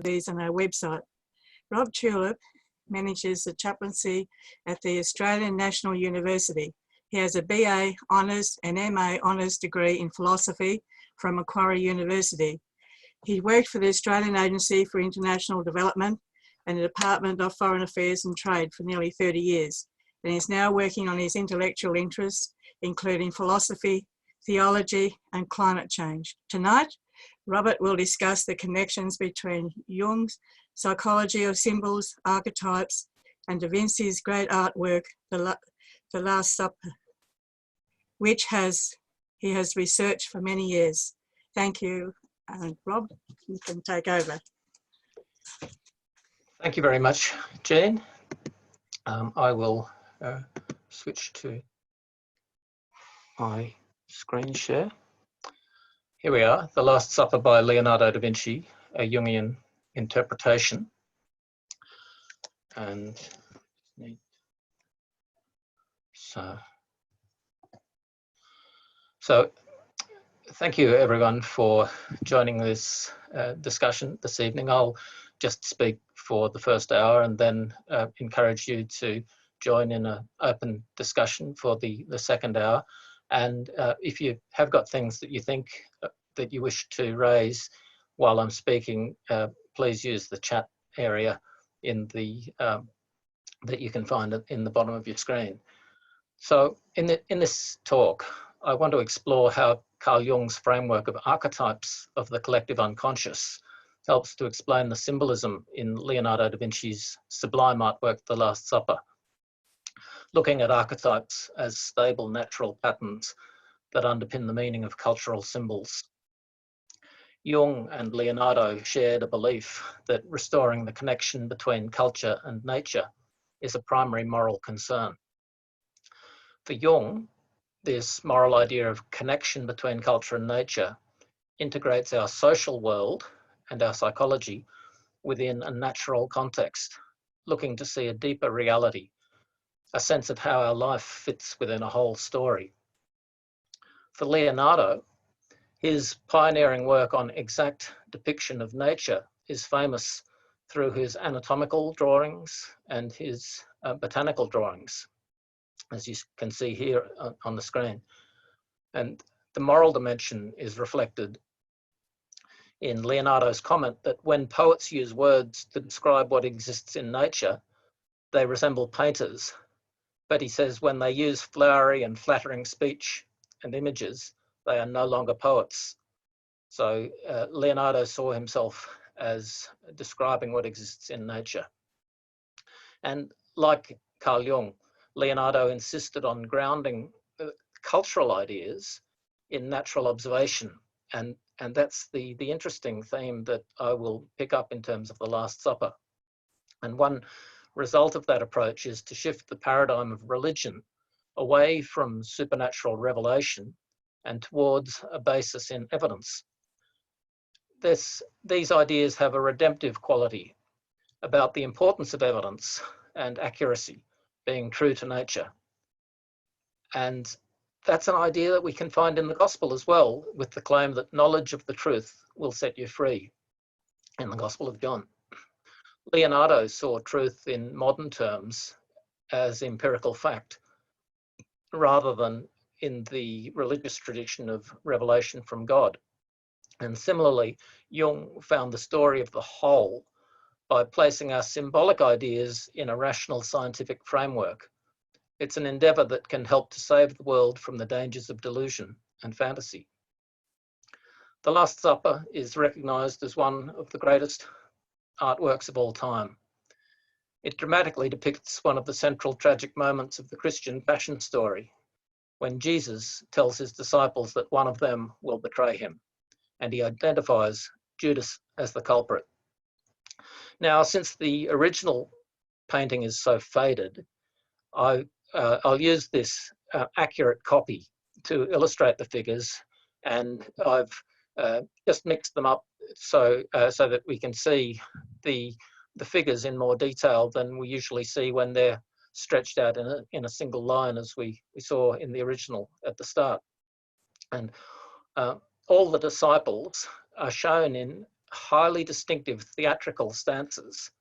these on our website. Rob Tulip manages the chaplaincy at the Australian National University. He has a BA Honours and MA Honours degree in philosophy from Macquarie University. He worked for the Australian Agency for International Development and the Department of Foreign Affairs and Trade for nearly 30 years, and is now working on his intellectual interests, including philosophy, theology, and climate change. Tonight, Robert will discuss the connections between Jung's psychology of symbols, archetypes, and Da Vinci's great artwork, The Last Supper, which he has researched for many years. Thank you. And Rob, you can take over. Thank you very much, Jean. I will switch to my screen share. Here we are, The Last Supper by Leonardo da Vinci, a Jungian interpretation. And so thank you everyone for joining this discussion this evening. I'll just speak for the first hour and then encourage you to join in an open discussion for the second hour. And if you have got things that you think that you wish to raise while I'm speaking, please use the chat area in the that you can find in the bottom of your screen. So in this talk, I want to explore how Carl Jung's framework of archetypes of the collective unconscious helps to explain the symbolism in Leonardo da Vinci's sublime artwork, The Last Supper, looking at archetypes as stable natural patterns that underpin the meaning of cultural symbols. Jung and Leonardo shared a belief that restoring the connection between culture and nature is a primary moral concern. For Jung, this moral idea of connection between culture and nature integrates our social world and our psychology within a natural context, looking to see a deeper reality, a sense of how our life fits within a whole story. For Leonardo, his pioneering work on exact depiction of nature is famous through his anatomical drawings and his botanical drawings, as you can see here on the screen. And the moral dimension is reflected in Leonardo's comment that when poets use words to describe what exists in nature, they resemble painters. But he says when they use flowery and flattering speech and images, they are no longer poets. So Leonardo saw himself as describing what exists in nature. And like Carl Jung, Leonardo insisted on grounding cultural ideas in natural observation. And that's the interesting theme that I will pick up in terms of The Last Supper. And one result of that approach is to shift the paradigm of religion away from supernatural revelation and towards a basis in evidence. These ideas have a redemptive quality about the importance of evidence and accuracy, being true to nature. And that's an idea that we can find in the gospel as well, with the claim that knowledge of the truth will set you free in the Gospel of John. Leonardo saw truth in modern terms as empirical fact, rather than in the religious tradition of revelation from God. And similarly, Jung found the story of the whole by placing our symbolic ideas in a rational scientific framework. It's an endeavour that can help to save the world from the dangers of delusion and fantasy. The Last Supper is recognised as one of the greatest artworks of all time. It dramatically depicts one of the central tragic moments of the Christian passion story, when Jesus tells his disciples that one of them will betray him, and he identifies Judas as the culprit. Now, since the original painting is so faded, I'll use this accurate copy to illustrate the figures, and I've just mixed them up so that we can see the figures in more detail than we usually see when they're stretched out in a single line, as we saw in the original at the start. And all the disciples are shown in highly distinctive theatrical stances.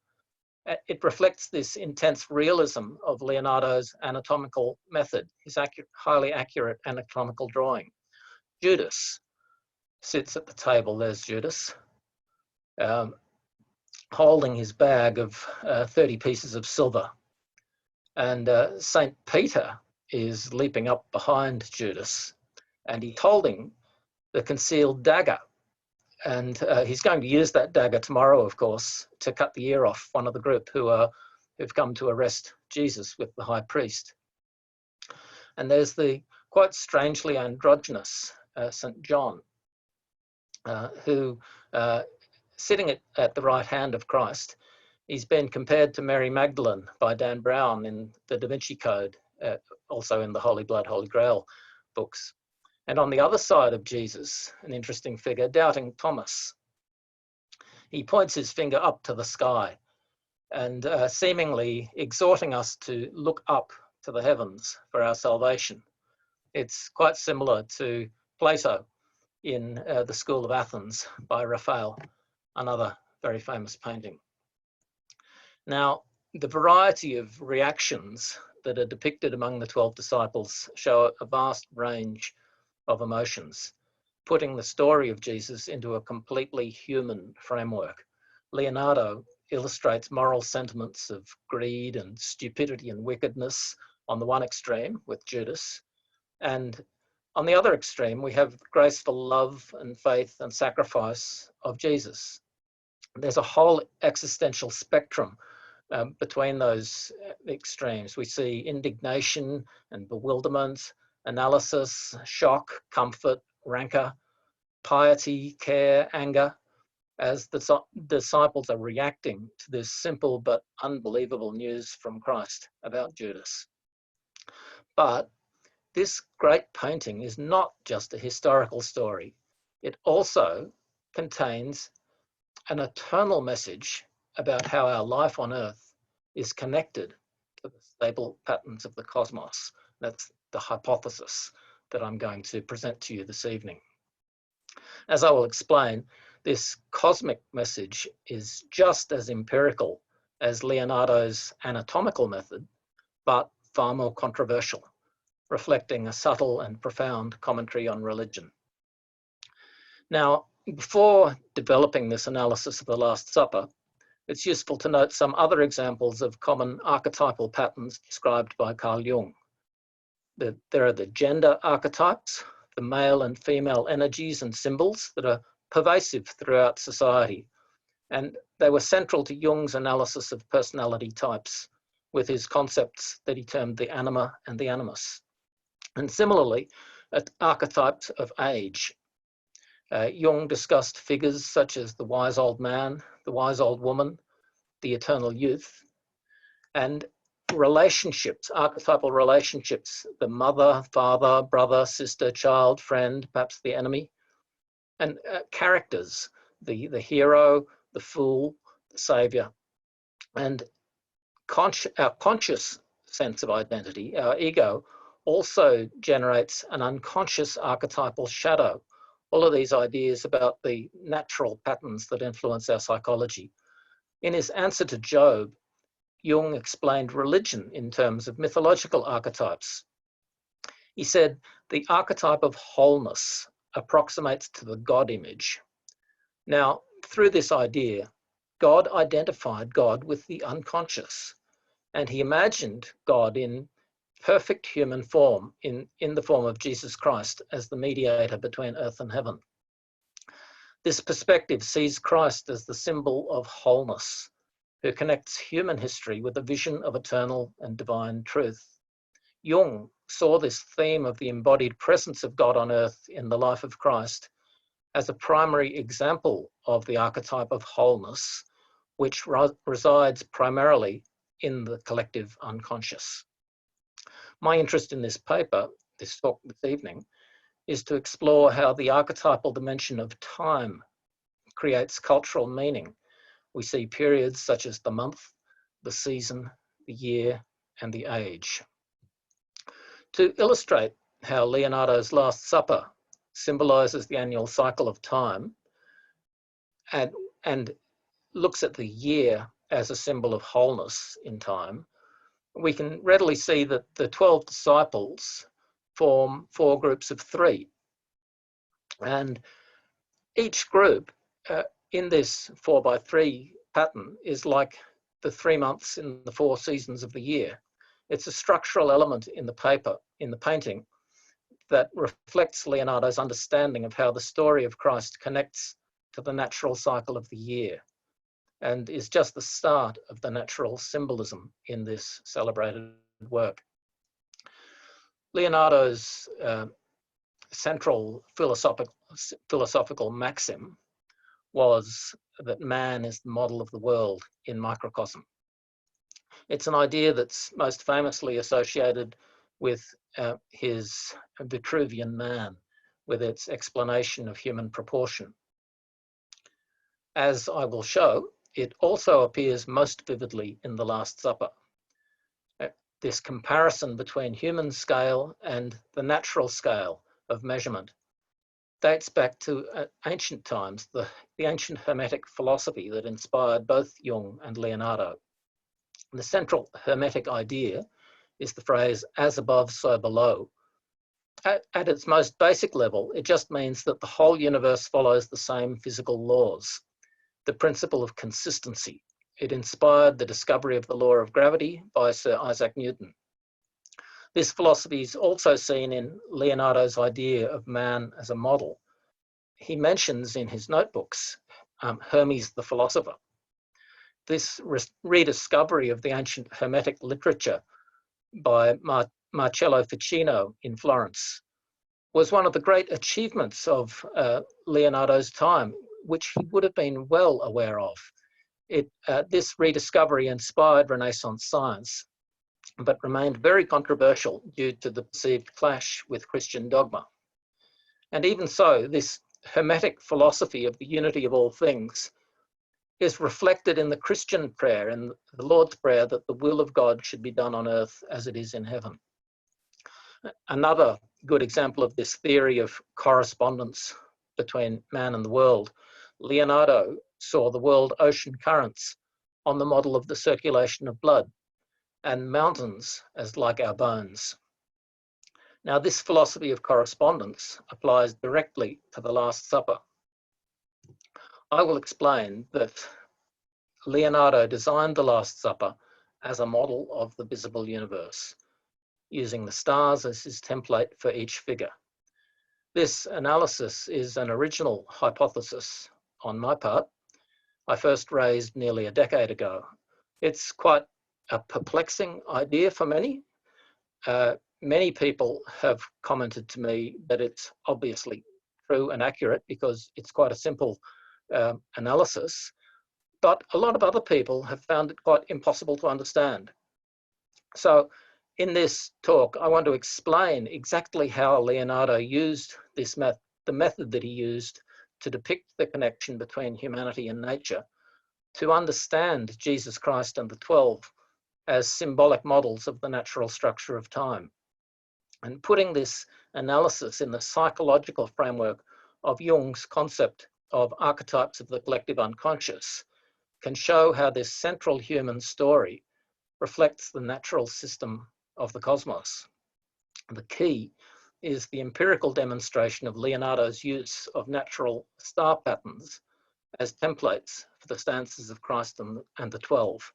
It reflects this intense realism of Leonardo's anatomical method, his highly accurate anatomical drawing. Judas sits at the table, there's Judas, holding his bag of 30 pieces of silver. And St. Peter is leaping up behind Judas, and he's holding the concealed dagger. And he's going to use that dagger tomorrow, of course, to cut the ear off one of the group who've come to arrest Jesus with the high priest. And there's the quite strangely androgynous St. John, who, sitting at the right hand of Christ, he's been compared to Mary Magdalene by Dan Brown in the Da Vinci Code, also in the Holy Blood, Holy Grail books. And on the other side of Jesus, an interesting figure, Doubting Thomas. He points his finger up to the sky and seemingly exhorting us to look up to the heavens for our salvation. It's quite similar to Plato in the School of Athens by Raphael, another very famous painting. Now, the variety of reactions that are depicted among the 12 disciples show a vast range of emotions, putting the story of Jesus into a completely human framework. Leonardo illustrates moral sentiments of greed and stupidity and wickedness on the one extreme with Judas, and on the other extreme we have graceful love and faith and sacrifice of Jesus. There's a whole existential spectrum between those extremes. We see indignation and bewilderment, analysis, shock, comfort, rancor, piety, care, anger, as the disciples are reacting to this simple but unbelievable news from Christ about Judas. But this great painting is not just a historical story. It also contains an eternal message about how our life on earth is connected to the stable patterns of the cosmos. That's the hypothesis that I'm going to present to you this evening. As I will explain, this cosmic message is just as empirical as Leonardo's anatomical method, but far more controversial, reflecting a subtle and profound commentary on religion. Now, before developing this analysis of the Last Supper, it's useful to note some other examples of common archetypal patterns described by Carl Jung. There are the gender archetypes, the male and female energies and symbols that are pervasive throughout society. And they were central to Jung's analysis of personality types with his concepts that he termed the anima and the animus. And similarly, archetypes of age. Jung discussed figures such as the wise old man, the wise old woman, the eternal youth, and relationships, archetypal relationships, the mother, father, brother, sister, child, friend, perhaps the enemy, and characters, the hero, the fool, the savior, and our conscious sense of identity, our ego, also generates an unconscious archetypal shadow. All of these ideas about the natural patterns that influence our psychology. In his answer to Job, Jung explained religion in terms of mythological archetypes. He said, the archetype of wholeness approximates to the God image. Now, through this idea, God identified God with the unconscious, and he imagined God in perfect human form, in the form of Jesus Christ as the mediator between earth and heaven. This perspective sees Christ as the symbol of wholeness, who connects human history with a vision of eternal and divine truth. Jung saw this theme of the embodied presence of God on earth in the life of Christ as a primary example of the archetype of wholeness, which resides primarily in the collective unconscious. My interest in this paper, this talk this evening, is to explore how the archetypal dimension of time creates cultural meaning. We see periods such as the month, the season, the year, and the age. To illustrate how Leonardo's Last Supper symbolizes the annual cycle of time, and looks at the year as a symbol of wholeness in time, we can readily see that the 12 disciples form 4 groups of 3. And each group in this 4x3 pattern is like the 3 months in the 4 seasons of the year. It's a structural element in the painting, that reflects Leonardo's understanding of how the story of Christ connects to the natural cycle of the year, and is just the start of the natural symbolism in this celebrated work. Leonardo's central philosophical maxim was that man is the model of the world in microcosm. It's an idea that's most famously associated with his Vitruvian Man, with its explanation of human proportion. As I will show, it also appears most vividly in the Last Supper. This comparison between human scale and the natural scale of measurement dates back to ancient times, the ancient Hermetic philosophy that inspired both Jung and Leonardo. The central Hermetic idea is the phrase, as above, so below. At its most basic level, it just means that the whole universe follows the same physical laws, the principle of consistency. It inspired the discovery of the law of gravity by Sir Isaac Newton. This philosophy is also seen in Leonardo's idea of man as a model. He mentions in his notebooks Hermes the philosopher. This rediscovery of the ancient Hermetic literature by Marcello Ficino in Florence was one of the great achievements of Leonardo's time, which he would have been well aware of. This rediscovery inspired Renaissance science, but remained very controversial due to the perceived clash with Christian dogma. And even so, this Hermetic philosophy of the unity of all things is reflected in the Christian prayer, in the Lord's Prayer, that the will of God should be done on earth as it is in heaven. Another good example of this theory of correspondence between man and the world, Leonardo saw the world ocean currents on the model of the circulation of blood, and mountains as like our bones. Now, this philosophy of correspondence applies directly to the Last Supper. I will explain that Leonardo designed the Last Supper as a model of the visible universe, using the stars as his template for each figure. This analysis is an original hypothesis on my part. I first raised nearly a decade ago. It's quite a perplexing idea for many. Many people have commented to me that it's obviously true and accurate because it's quite a simple analysis, but a lot of other people have found it quite impossible to understand. So in this talk, I want to explain exactly how Leonardo used this the method that he used to depict the connection between humanity and nature, to understand Jesus Christ and the 12 as symbolic models of the natural structure of time. And putting this analysis in the psychological framework of Jung's concept of archetypes of the collective unconscious can show how this central human story reflects the natural system of the cosmos. The key is the empirical demonstration of Leonardo's use of natural star patterns as templates for the stances of Christ and the 12.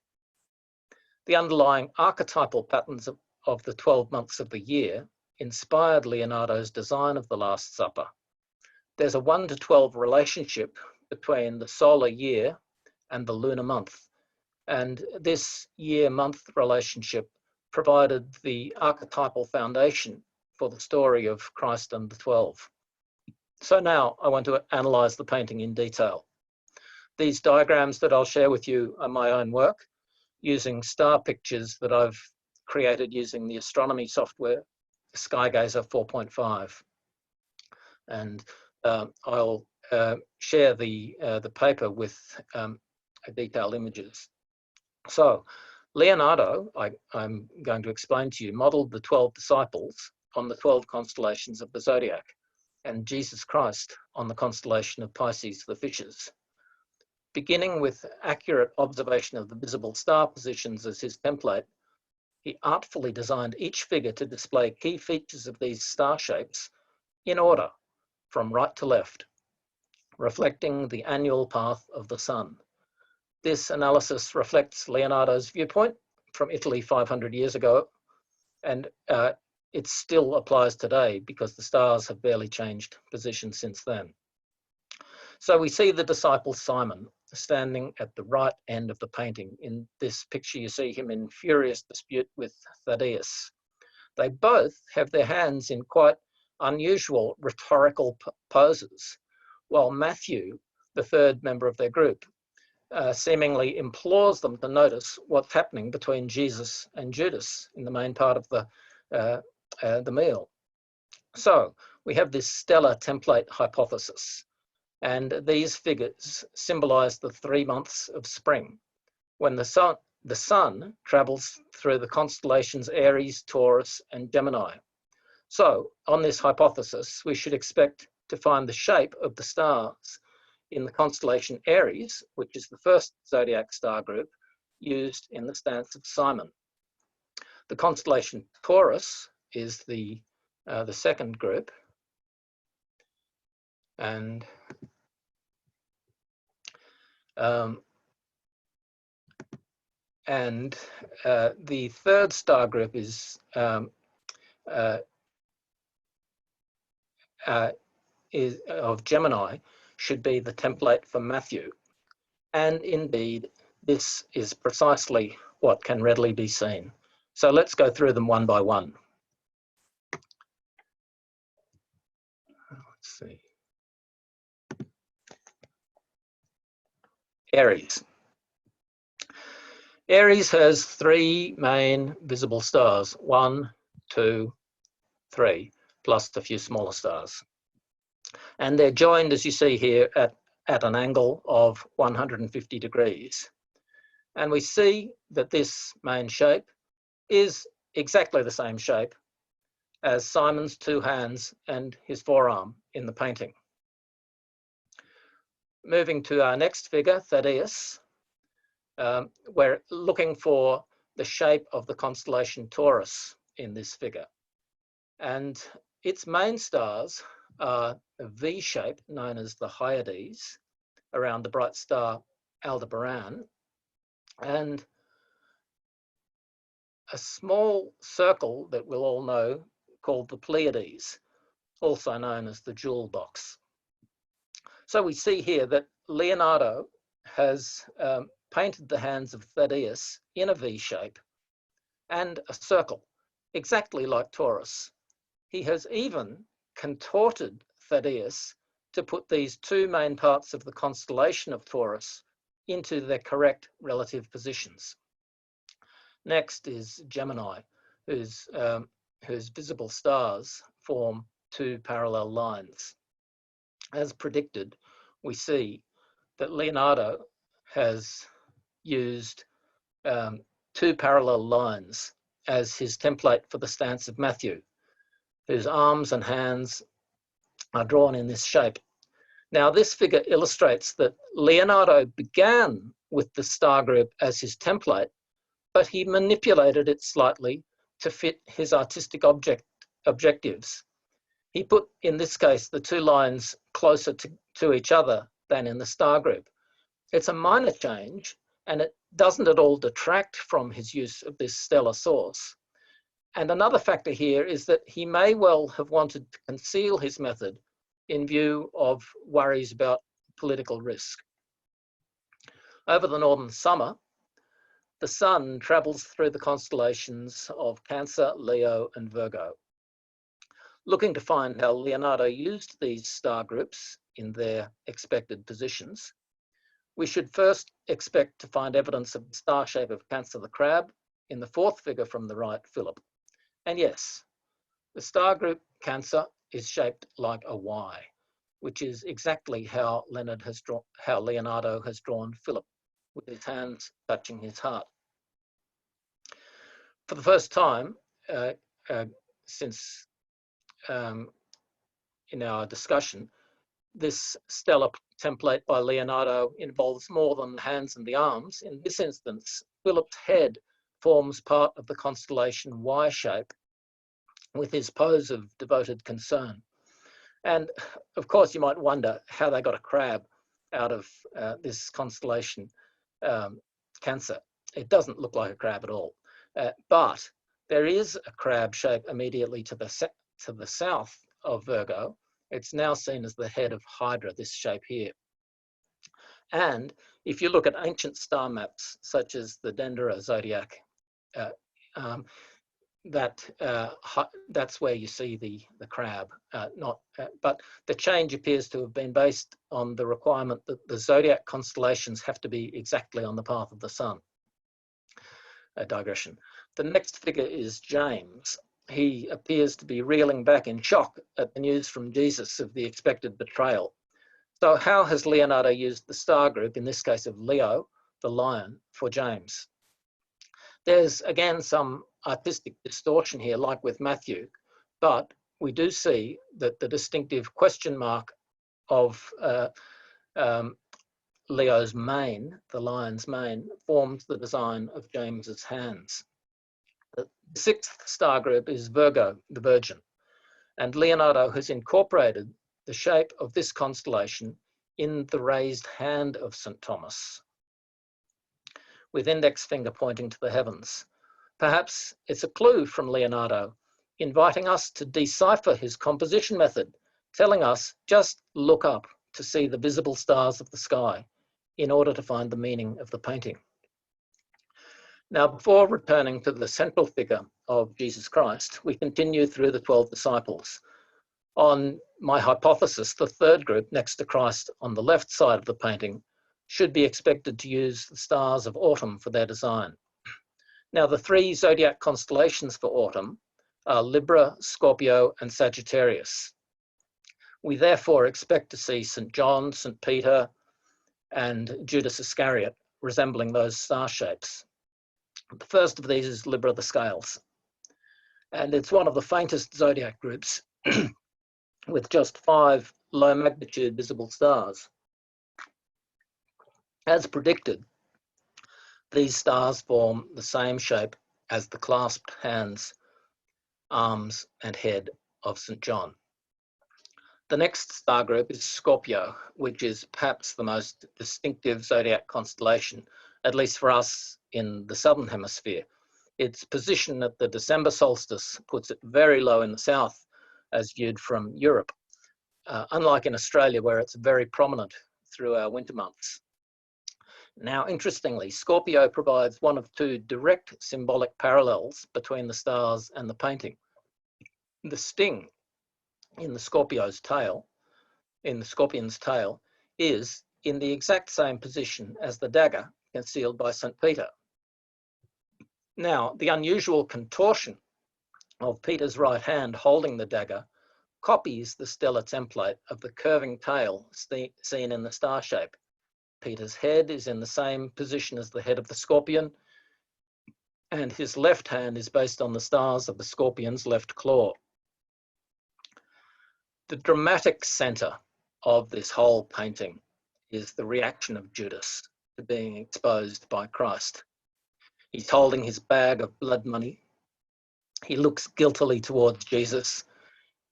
The underlying archetypal patterns of the 12 months of the year inspired Leonardo's design of the Last Supper. There's a 1 to 12 relationship between the solar year and the lunar month, and this year-month relationship provided the archetypal foundation for the story of Christ and the 12. So now I want to analyze the painting in detail. These diagrams that I'll share with you are my own work, using star pictures that I've created using the astronomy software Skygazer 4.5. And I'll share the paper with detailed images. So Leonardo, I'm going to explain to you, modeled the 12 disciples on the 12 constellations of the zodiac, and Jesus Christ on the constellation of Pisces, the fishes. beginning with accurate observation of the visible star positions as his template, he artfully designed each figure to display key features of these star shapes in order, from right to left, reflecting the annual path of the sun. This analysis reflects Leonardo's viewpoint from Italy 500 years ago, and it still applies today because the stars have barely changed position since then. So we see the disciple Simon standing at the right end of the painting. In this picture, you see him in furious dispute with Thaddeus. They both have their hands in quite unusual rhetorical poses, while Matthew, the third member of their group, seemingly implores them to notice what's happening between Jesus and Judas in the main part of the meal. So we have this stellar template hypothesis, and these figures symbolize the 3 months of spring, when the sun travels through the constellations Aries, Taurus, and Gemini. So on this hypothesis, we should expect to find the shape of the stars in the constellation Aries, which is the first zodiac star group used in the stance of Simon. The constellation Taurus is the second group, and the third star group is of Gemini, should be the template for Matthew. And indeed, this is precisely what can readily be seen. So let's go through them one by one. Let's see. Aries. Aries has 3 main visible stars, 1, 2, 3, plus a few smaller stars. And they're joined, as you see here, at an angle of 150 degrees. And we see that this main shape is exactly the same shape as Simon's 2 hands and his forearm in the painting. Moving to our next figure, Thaddeus, we're looking for the shape of the constellation Taurus in this figure. And its main stars are a V shape known as the Hyades around the bright star Aldebaran, and a small circle that we'll all know called the Pleiades, also known as the jewel box. So we see here that Leonardo has painted the hands of Thaddeus in a V shape and a circle, exactly like Taurus. He has even contorted Thaddeus to put these 2 main parts of the constellation of Taurus into their correct relative positions. Next is Gemini, whose visible stars form 2 parallel lines. As predicted, we see that Leonardo has used 2 parallel lines as his template for the stance of Matthew, whose arms and hands are drawn in this shape. Now, this figure illustrates that Leonardo began with the star group as his template, but he manipulated it slightly to fit his artistic objectives. He put, in this case, the 2 lines closer to each other than in the star group. It's a minor change, and it doesn't at all detract from his use of this stellar source. And another factor here is that he may well have wanted to conceal his method in view of worries about political risk. Over the northern summer, the sun travels through the constellations of Cancer, Leo, and Virgo. Looking to find how Leonardo used these star groups in their expected positions, we should first expect to find evidence of the star shape of Cancer the crab in the 4th figure from the right, Philip. And yes, the star group Cancer is shaped like a Y, which is exactly how Leonardo has drawn Philip, with his hands touching his heart. For the first time since in our discussion, this stellar template by Leonardo involves more than the hands and the arms. In this instance, Philip's head forms part of the constellation Y shape with his pose of devoted concern. And of course, you might wonder how they got a crab out of this constellation, Cancer. It doesn't look like a crab at all. But there is a crab shape immediately to the south of Virgo. It's now seen as the head of Hydra, this shape here. And if you look at ancient star maps, such as the Dendera zodiac, that's where you see the crab. But the change appears to have been based on the requirement that the zodiac constellations have to be exactly on the path of the sun. A digression. The next figure is James. He appears to be reeling back in shock at the news from Jesus of the expected betrayal. So how has Leonardo used the star group, in this case of Leo, the lion, for James? There's again some artistic distortion here, like with Matthew, but we do see that the distinctive question mark of Leo's mane, the lion's mane, forms the design of James's hands. The sixth star group is Virgo, the Virgin, and Leonardo has incorporated the shape of this constellation in the raised hand of St. Thomas, with index finger pointing to the heavens. Perhaps it's a clue from Leonardo, inviting us to decipher his composition method, telling us just look up to see the visible stars of the sky in order to find the meaning of the painting. Now, before returning to the central figure of Jesus Christ, we continue through the 12 disciples. On my hypothesis, the third group next to Christ on the left side of the painting should be expected to use the stars of autumn for their design. Now, the three zodiac constellations for autumn are Libra, Scorpio, and Sagittarius. We therefore expect to see St. John, St. Peter, and Judas Iscariot resembling those star shapes. The first of these is Libra the Scales, and it's one of the faintest zodiac groups with just 5 low magnitude visible stars. As predicted, these stars form the same shape as the clasped hands, arms, and head of St. John. The next star group is Scorpio, which is perhaps the most distinctive zodiac constellation, at least for us in the southern hemisphere. Its position at the December solstice puts it very low in the south as viewed from Europe, unlike in Australia where it's very prominent through our winter months. Now, interestingly, Scorpio provides one of 2 direct symbolic parallels between the stars and the painting. The sting in the Scorpion's tail, is in the exact same position as the dagger concealed by St. Peter. Now, the unusual contortion of Peter's right hand holding the dagger copies the stellar template of the curving tail seen in the star shape. Peter's head is in the same position as the head of the scorpion, and his left hand is based on the stars of the scorpion's left claw. The dramatic center of this whole painting is the reaction of Judas to being exposed by Christ. He's holding his bag of blood money. He looks guiltily towards Jesus.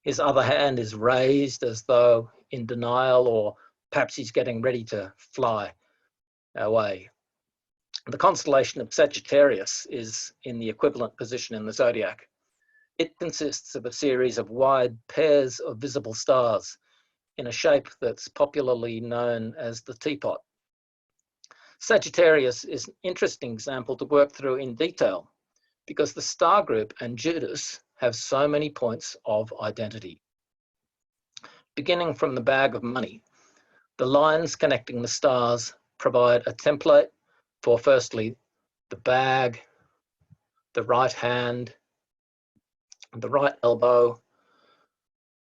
His other hand is raised as though in denial, or perhaps he's getting ready to fly away. The constellation of Sagittarius is in the equivalent position in the zodiac. It consists of a series of wide pairs of visible stars in a shape that's popularly known as the teapot. Sagittarius is an interesting example to work through in detail because the star group and Judas have so many points of identity. Beginning from the bag of money, the lines connecting the stars provide a template for, firstly, the bag, the right hand, the right elbow,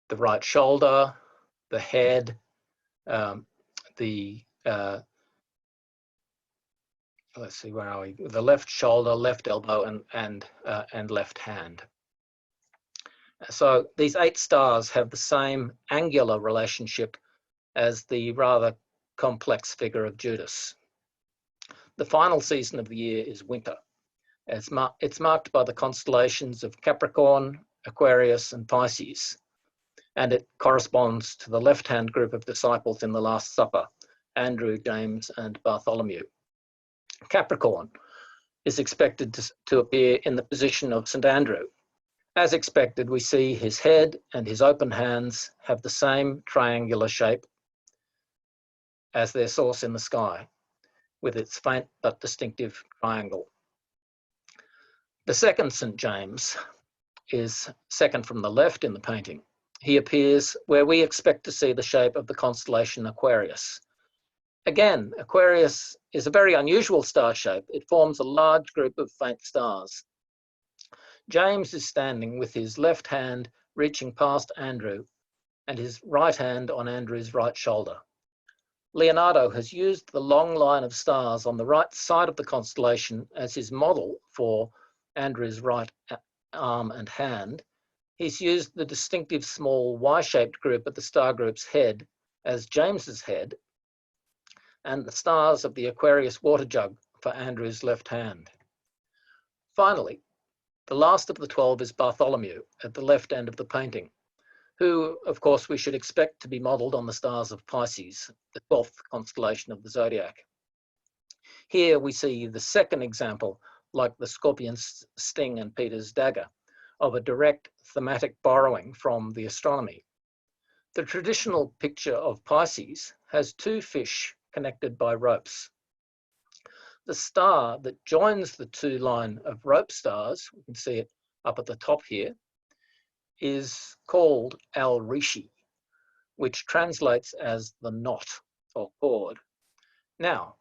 the right shoulder, the head, let's see, where are we? The left shoulder, left elbow, and left hand. So these 8 stars have the same angular relationship as the rather complex figure of Judas. The final season of the year is winter. It's marked by the constellations of Capricorn, Aquarius, and Pisces, and it corresponds to the left-hand group of disciples in the Last Supper, Andrew, James, and Bartholomew. Capricorn is expected to appear in the position of St. Andrew. As expected, we see his head and his open hands have the same triangular shape as their source in the sky, with its faint but distinctive triangle. The second St. James is second from the left in the painting. He appears where we expect to see the shape of the constellation Aquarius. Again, Aquarius is a very unusual star shape. It forms a large group of faint stars. James is standing with his left hand reaching past Andrew and his right hand on Andrew's right shoulder. Leonardo has used the long line of stars on the right side of the constellation as his model for Andrew's right arm and hand. He's used the distinctive small Y-shaped group at the star group's head as James's head, and the stars of the Aquarius water jug for Andrew's left hand. Finally, the last of the 12 is Bartholomew at the left end of the painting, who, of course, we should expect to be modelled on the stars of Pisces, the 12th constellation of the zodiac. Here we see the second example, like the scorpion's sting and Peter's dagger, of a direct thematic borrowing from the astronomy. The traditional picture of Pisces has two fish connected by ropes. The star that joins the two line of rope stars, we can see it up at the top here, is called al-rishi, which translates as the knot or cord. Now,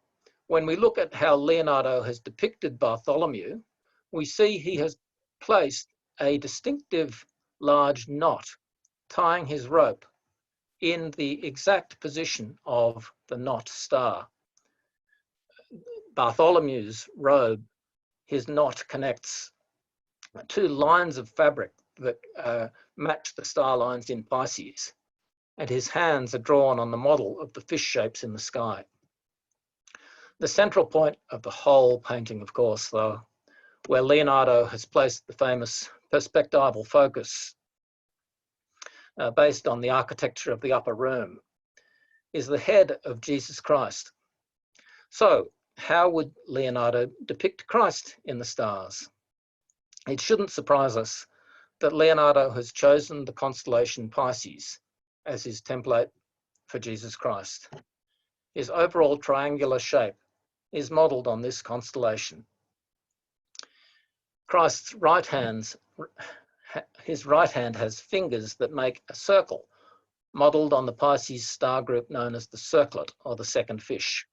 when we look at how Leonardo has depicted Bartholomew, we see he has placed a distinctive large knot tying his rope in the exact position of the knot star. Bartholomew's robe, his knot connects two lines of fabric that match the star lines in Pisces, and his hands are drawn on the model of the fish shapes in the sky. The central point of the whole painting, of course, though, where Leonardo has placed the famous perspectival focus based on the architecture of the upper room, is the head of Jesus Christ. So, how would Leonardo depict Christ in the stars? It shouldn't surprise us that Leonardo has chosen the constellation Pisces as his template for Jesus Christ. His overall triangular shape is modelled on this constellation. Christ's his right hand has fingers that make a circle, modelled on the Pisces star group known as the circlet, or the second fish,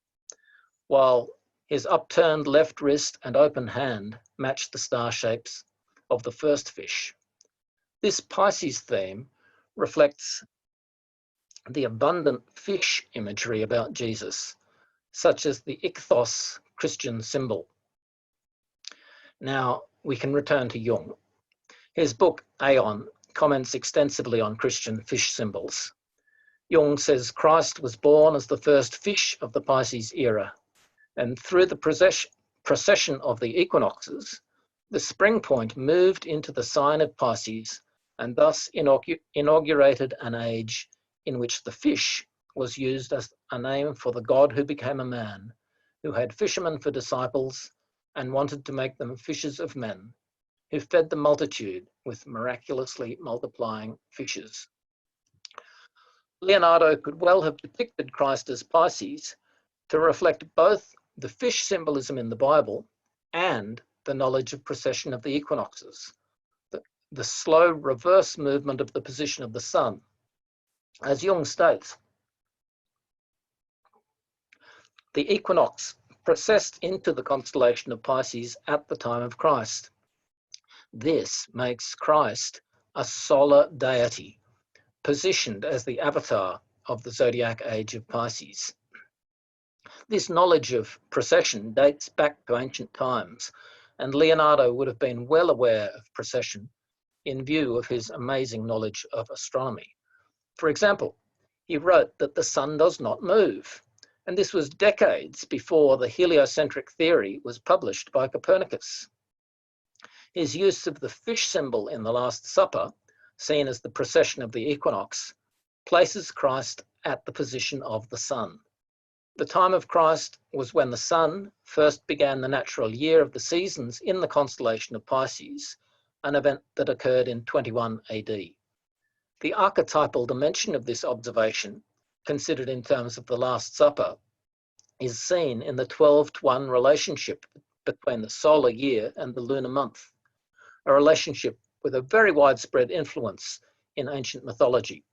while his upturned left wrist and open hand match the star shapes of the first fish. This Pisces theme reflects the abundant fish imagery about Jesus, such as the ichthos Christian symbol. Now, we can return to Jung. His book, Aeon, comments extensively on Christian fish symbols. Jung says Christ was born as the first fish of the Pisces era, and through the procession of the equinoxes, the spring point moved into the sign of Pisces and thus inaugurated an age in which the fish was used as a name for the God who became a man, who had fishermen for disciples and wanted to make them fishers of men, who fed the multitude with miraculously multiplying fishes. Leonardo could well have depicted Christ as Pisces to reflect both the fish symbolism in the Bible and the knowledge of precession of the equinoxes, the slow reverse movement of the position of the sun. As Jung states, the equinox precessed into the constellation of Pisces at the time of Christ. This makes Christ a solar deity, positioned as the avatar of the zodiac age of Pisces. This knowledge of precession dates back to ancient times, and Leonardo would have been well aware of precession in view of his amazing knowledge of astronomy. For example, He wrote that the sun does not move, and this was decades before the heliocentric theory was published by Copernicus. His use of the fish symbol in the Last Supper, seen as the precession of the equinox, places Christ at the position of the sun. The time of Christ was when the sun first began the natural year of the seasons in the constellation of Pisces, an event that occurred in 21 AD. The archetypal dimension of this observation, considered in terms of the Last Supper, is seen in the 12-to-1 relationship between the solar year and the lunar month, a relationship with a very widespread influence in ancient mythology.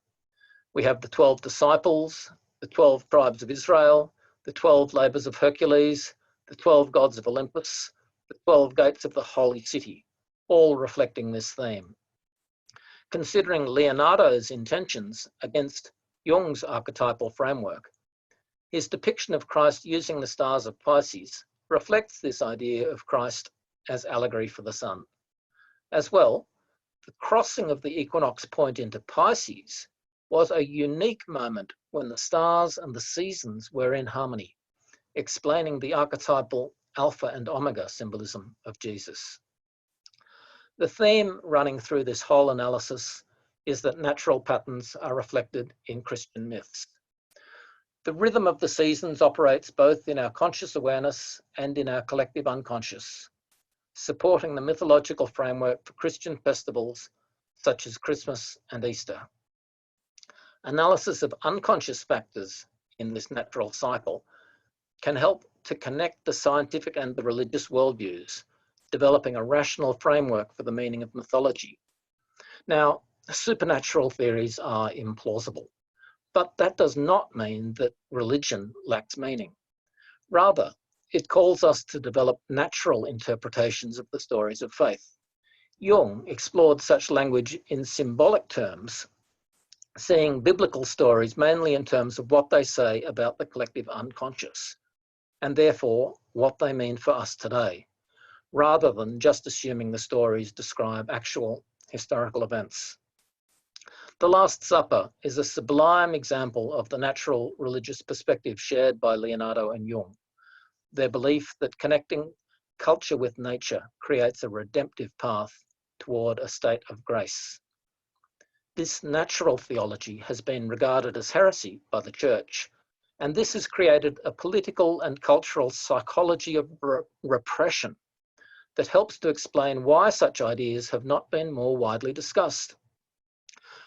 We have the 12 disciples, the 12 tribes of Israel, the 12 labours of Hercules, the 12 gods of Olympus, the 12 gates of the holy city, all reflecting this theme. Considering Leonardo's intentions against Jung's archetypal framework, his depiction of Christ using the stars of Pisces reflects this idea of Christ as allegory for the sun. As well, the crossing of the equinox point into Pisces was a unique moment when the stars and the seasons were in harmony, explaining the archetypal Alpha and Omega symbolism of Jesus. The theme running through this whole analysis is that natural patterns are reflected in Christian myths. The rhythm of the seasons operates both in our conscious awareness and in our collective unconscious, supporting the mythological framework for Christian festivals such as Christmas and Easter. Analysis of unconscious factors in this natural cycle can help to connect the scientific and the religious worldviews, developing a rational framework for the meaning of mythology. Now, supernatural theories are implausible, but that does not mean that religion lacks meaning. Rather, it calls us to develop natural interpretations of the stories of faith. Jung explored such language in symbolic terms, seeing biblical stories mainly in terms of what they say about the collective unconscious, and therefore what they mean for us today, rather than just assuming the stories describe actual historical events. The Last Supper is a sublime example of the natural religious perspective shared by Leonardo and Jung, their belief that connecting culture with nature creates a redemptive path toward a state of grace. This natural theology has been regarded as heresy by the Church, and this has created a political and cultural psychology of repression that helps to explain why such ideas have not been more widely discussed.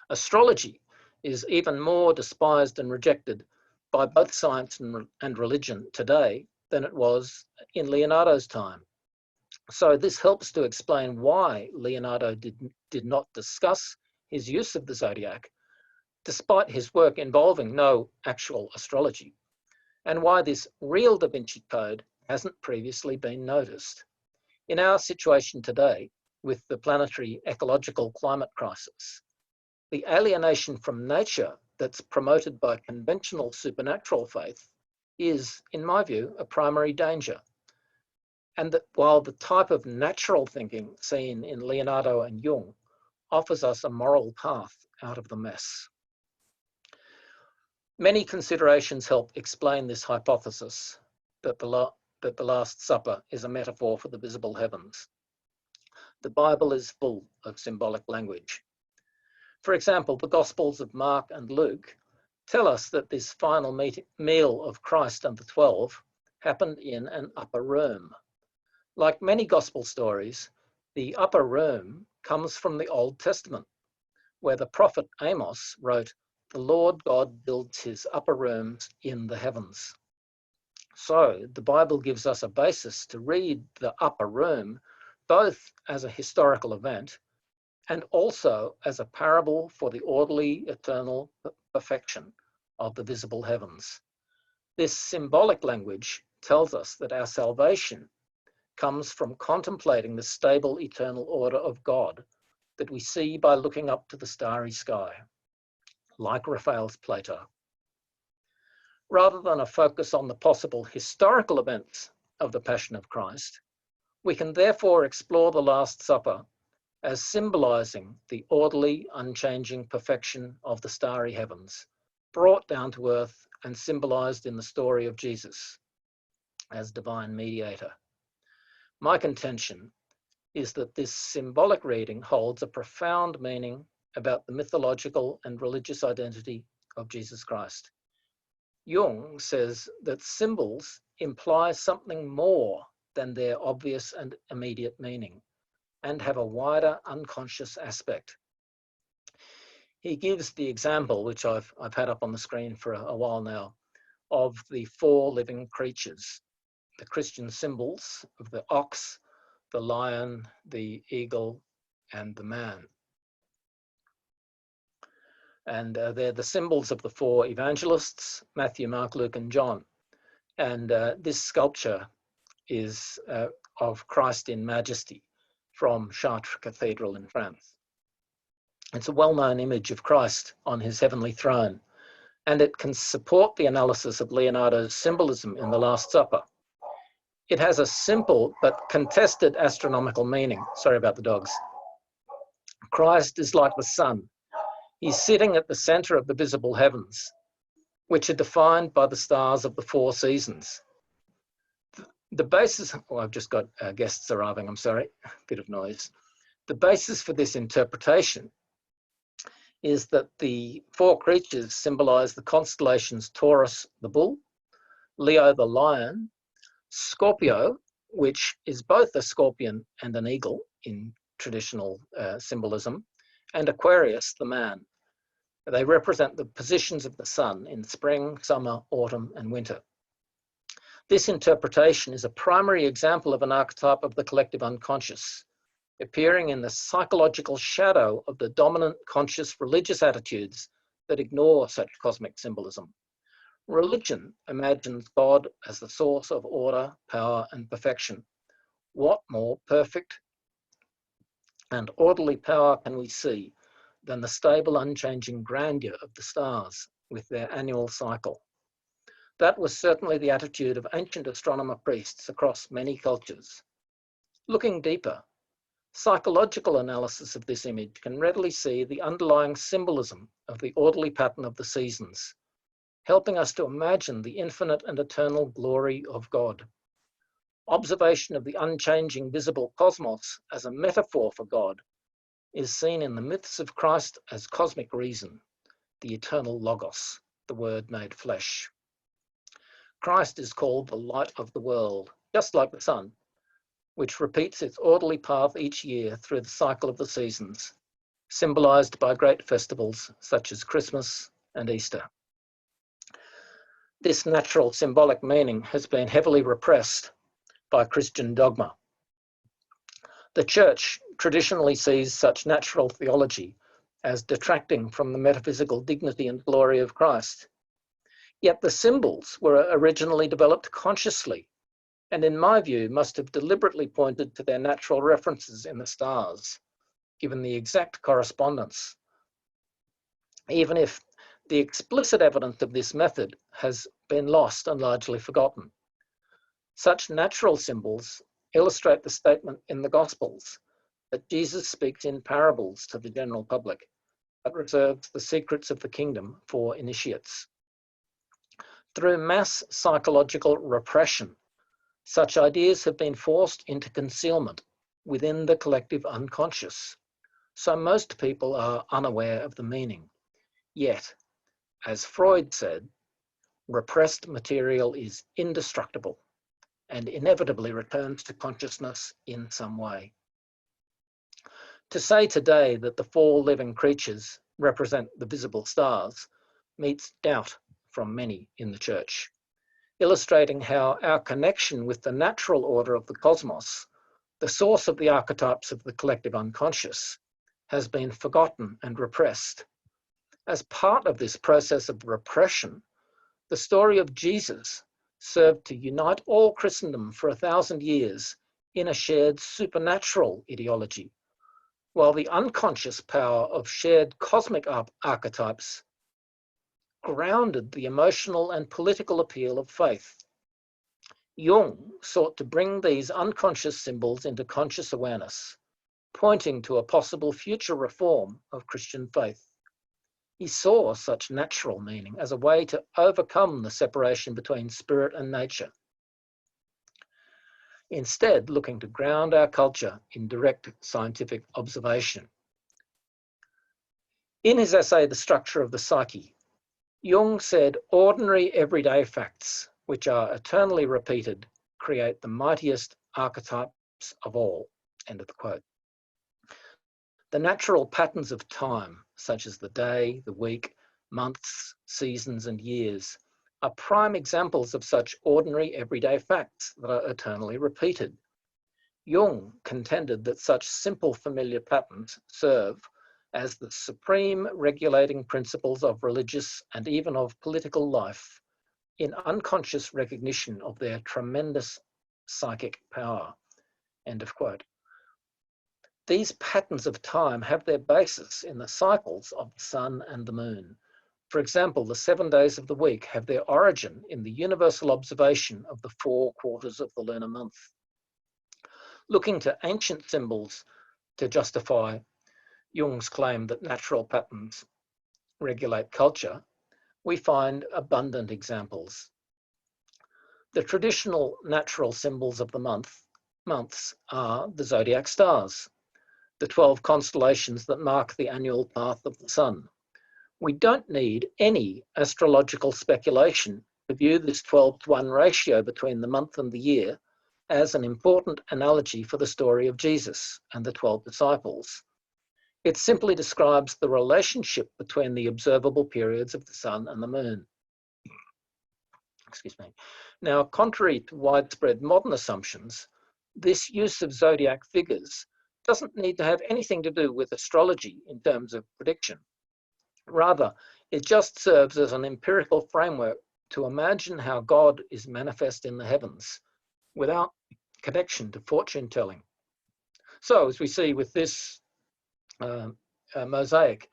Astrology is even more despised and rejected by both science and religion today than it was in Leonardo's time. So this helps to explain why Leonardo did not discuss his use of the zodiac, despite his work involving no actual astrology, and why this real Da Vinci Code hasn't previously been noticed. In our situation today, with the planetary ecological climate crisis, the alienation from nature that's promoted by conventional supernatural faith is, in my view, a primary danger. And that while the type of natural thinking seen in Leonardo and Jung offers us a moral path out of the mess. Many considerations help explain this hypothesis that the Last Supper is a metaphor for the visible heavens. The Bible is full of symbolic language. For example, the Gospels of Mark and Luke tell us that this final meal of Christ and the 12 happened in an upper room. Like many Gospel stories, the upper room comes from the Old Testament, where the prophet Amos wrote, "The Lord God builds his upper rooms in the heavens." So the Bible gives us a basis to read the upper room both as a historical event and also as a parable for the orderly eternal perfection of the visible heavens. This symbolic language tells us that our salvation comes from contemplating the stable eternal order of God that we see by looking up to the starry sky, like Raphael's Plato. Rather than a focus on the possible historical events of the Passion of Christ, we can therefore explore the Last Supper as symbolizing the orderly, unchanging perfection of the starry heavens, brought down to earth and symbolized in the story of Jesus as divine mediator. My contention is that this symbolic reading holds a profound meaning about the mythological and religious identity of Jesus Christ. Jung says that symbols imply something more than their obvious and immediate meaning and have a wider unconscious aspect. He gives the example, which I've had up on the screen for a while now, of the four living creatures, the Christian symbols of the ox, the lion, the eagle, and the man. And they're the symbols of the four evangelists, Matthew, Mark, Luke, and John. And this sculpture is of Christ in Majesty from Chartres Cathedral in France. It's a well-known image of Christ on his heavenly throne, and it can support the analysis of Leonardo's symbolism in the Last Supper. It has a simple but contested astronomical meaning. Sorry about the dogs. Christ is like the sun. He's sitting at the center of the visible heavens, which are defined by the stars of the four seasons. The basis, oh, I've just got guests arriving, I'm sorry, a bit of noise. The basis for this interpretation is that the four creatures symbolize the constellations Taurus, the bull, Leo, the lion, Scorpio, which is both a scorpion and an eagle in traditional symbolism, and Aquarius, the man. They represent the positions of the sun in spring, summer, autumn, and winter. This interpretation is a primary example of an archetype of the collective unconscious, appearing in the psychological shadow of the dominant conscious religious attitudes that ignore such cosmic symbolism. Religion imagines God as the source of order, power, and perfection. What more perfect and orderly power can we see than the stable, unchanging grandeur of the stars with their annual cycle? That was certainly the attitude of ancient astronomer priests across many cultures. Looking deeper, psychological analysis of this image can readily see the underlying symbolism of the orderly pattern of the seasons, helping us to imagine the infinite and eternal glory of God. Observation of the unchanging visible cosmos as a metaphor for God is seen in the myths of Christ as cosmic reason, the eternal logos, the word made flesh. Christ is called the light of the world, just like the sun, which repeats its orderly path each year through the cycle of the seasons, symbolized by great festivals such as Christmas and Easter. This natural symbolic meaning has been heavily repressed by Christian dogma. The Church traditionally sees such natural theology as detracting from the metaphysical dignity and glory of Christ. Yet the symbols were originally developed consciously, and in my view must have deliberately pointed to their natural references in the stars, given the exact correspondence. Even if the explicit evidence of this method has been lost and largely forgotten. Such natural symbols illustrate the statement in the Gospels that Jesus speaks in parables to the general public, but reserves the secrets of the kingdom for initiates. Through mass psychological repression, such ideas have been forced into concealment within the collective unconscious, so most people are unaware of the meaning. Yet, as Freud said, repressed material is indestructible and inevitably returns to consciousness in some way. To say today that the four living creatures represent the visible stars meets doubt from many in the Church, illustrating how our connection with the natural order of the cosmos, the source of the archetypes of the collective unconscious, has been forgotten and repressed. As part of this process of repression, the story of Jesus served to unite all Christendom for 1,000 years in a shared supernatural ideology, while the unconscious power of shared cosmic archetypes grounded the emotional and political appeal of faith. Jung sought to bring these unconscious symbols into conscious awareness, pointing to a possible future reform of Christian faith. He saw such natural meaning as a way to overcome the separation between spirit and nature, instead looking to ground our culture in direct scientific observation. In his essay, The Structure of the Psyche, Jung said, "Ordinary everyday facts, which are eternally repeated, create the mightiest archetypes of all." End of the quote. The natural patterns of time, such as the day, the week, months, seasons, and years, are prime examples of such ordinary everyday facts that are eternally repeated. Jung contended that such simple familiar patterns serve as the supreme regulating principles of religious and even of political life, in unconscious recognition of their tremendous psychic power. End of quote. These patterns of time have their basis in the cycles of the sun and the moon. For example, the 7 days of the week have their origin in the universal observation of the 4 quarters of the lunar month. Looking to ancient symbols to justify Jung's claim that natural patterns regulate culture, we find abundant examples. The traditional natural symbols of the months are the zodiac stars, the 12 constellations that mark the annual path of the sun. We don't need any astrological speculation to view this 12-to-1 ratio between the month and the year as an important analogy for the story of Jesus and the 12 disciples. It simply describes the relationship between the observable periods of the sun and the moon. Excuse me. Now, contrary to widespread modern assumptions, this use of zodiac figures doesn't need to have anything to do with astrology in terms of prediction. Rather, it just serves as an empirical framework to imagine how God is manifest in the heavens without connection to fortune telling. So, as we see with this mosaic,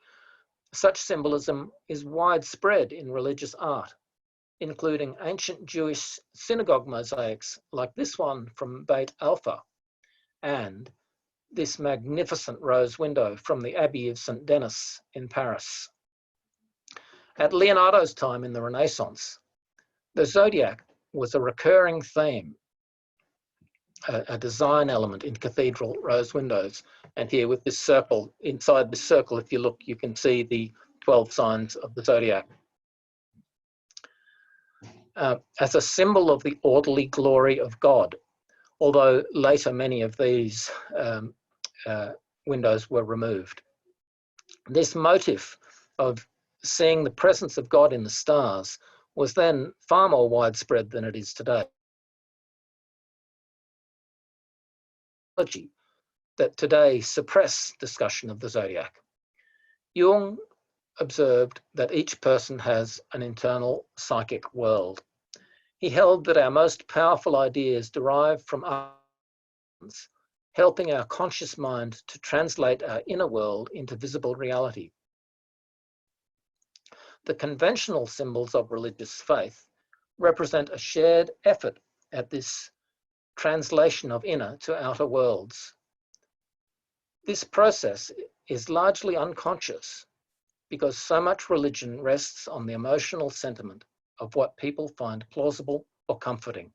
such symbolism is widespread in religious art, including ancient Jewish synagogue mosaics like this one from Beit Alpha and this magnificent rose window from the Abbey of St. Denis in Paris. At Leonardo's time in the Renaissance, the zodiac was a recurring theme, a design element in cathedral rose windows. And here with this circle, inside this circle, if you look, you can see the 12 signs of the zodiac. As a symbol of the orderly glory of God, although later many of these windows were removed. This motif of seeing the presence of God in the stars was then far more widespread than it is today. That today suppress discussion of the zodiac. Jung observed that each person has an internal psychic world. He held that our most powerful ideas derive from our minds, helping our conscious mind to translate our inner world into visible reality. The conventional symbols of religious faith represent a shared effort at this translation of inner to outer worlds. This process is largely unconscious because so much religion rests on the emotional sentiment of what people find plausible or comforting,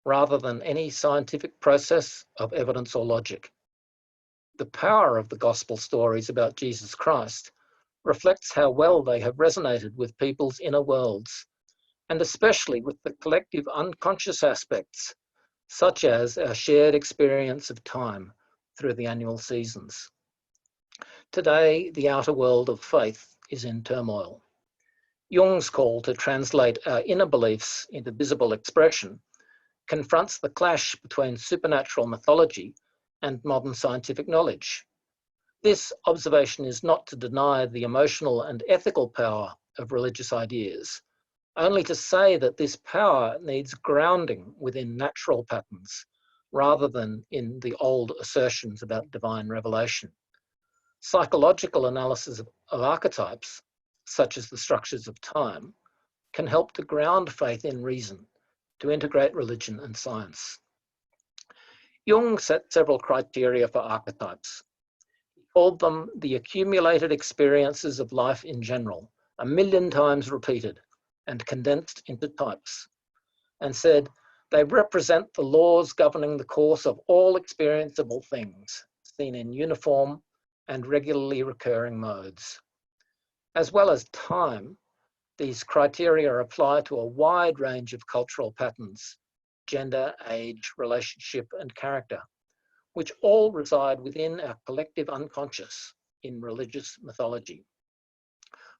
rather than any scientific process of evidence or logic. The power of the gospel stories about Jesus Christ reflects how well they have resonated with people's inner worlds, and especially with the collective unconscious aspects, such as our shared experience of time through the annual seasons. Today, the outer world of faith is in turmoil. Jung's call to translate our inner beliefs into visible expression confronts the clash between supernatural mythology and modern scientific knowledge. This observation is not to deny the emotional and ethical power of religious ideas, only to say that this power needs grounding within natural patterns rather than in the old assertions about divine revelation. Psychological analysis of archetypes, such as the structures of time, can help to ground faith in reason, to integrate religion and science. Jung set several criteria for archetypes. He called them the accumulated experiences of life in general, 1,000,000 times repeated and condensed into types, and said they represent the laws governing the course of all experienceable things, seen in uniform and regularly recurring modes. As well as time, these criteria apply to a wide range of cultural patterns, gender, age, relationship, and character, which all reside within our collective unconscious in religious mythology.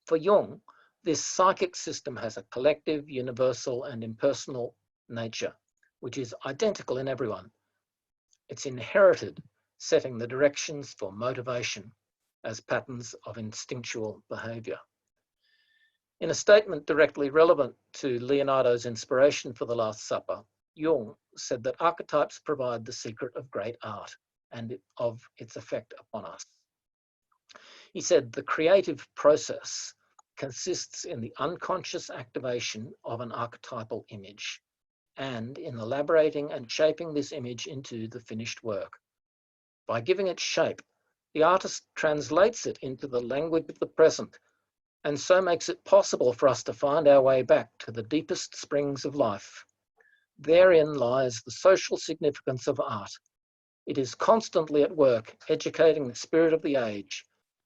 For Jung, this psychic system has a collective, universal, and impersonal nature, which is identical in everyone. It's inherited, setting the directions for motivation as patterns of instinctual behavior. In a statement directly relevant to Leonardo's inspiration for The Last Supper, Jung said that archetypes provide the secret of great art and of its effect upon us. He said the creative process consists in the unconscious activation of an archetypal image and in elaborating and shaping this image into the finished work. By giving it shape, the artist translates it into the language of the present and so makes it possible for us to find our way back to the deepest springs of life. Therein lies the social significance of art. It is constantly at work, educating the spirit of the age,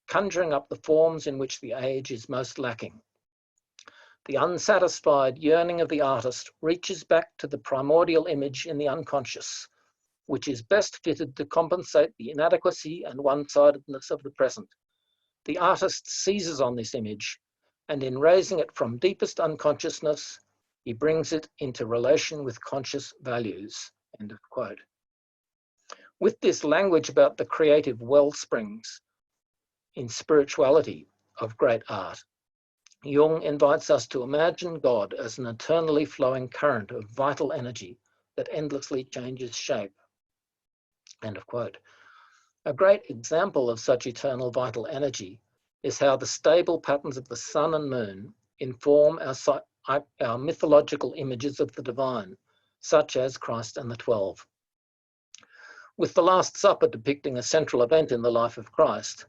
conjuring up the forms in which the age is most lacking. The unsatisfied yearning of the artist reaches back to the primordial image in the unconscious, which is best fitted to compensate the inadequacy and one-sidedness of the present. The artist seizes on this image, and in raising it from deepest unconsciousness, he brings it into relation with conscious values. End of quote. With this language about the creative wellsprings in spirituality of great art, Jung invites us to imagine God as an eternally flowing current of vital energy that endlessly changes shape. End of quote. A great example of such eternal vital energy is how the stable patterns of the sun and moon inform our mythological images of the divine, such as Christ and the 12. With the Last Supper depicting a central event in the life of Christ,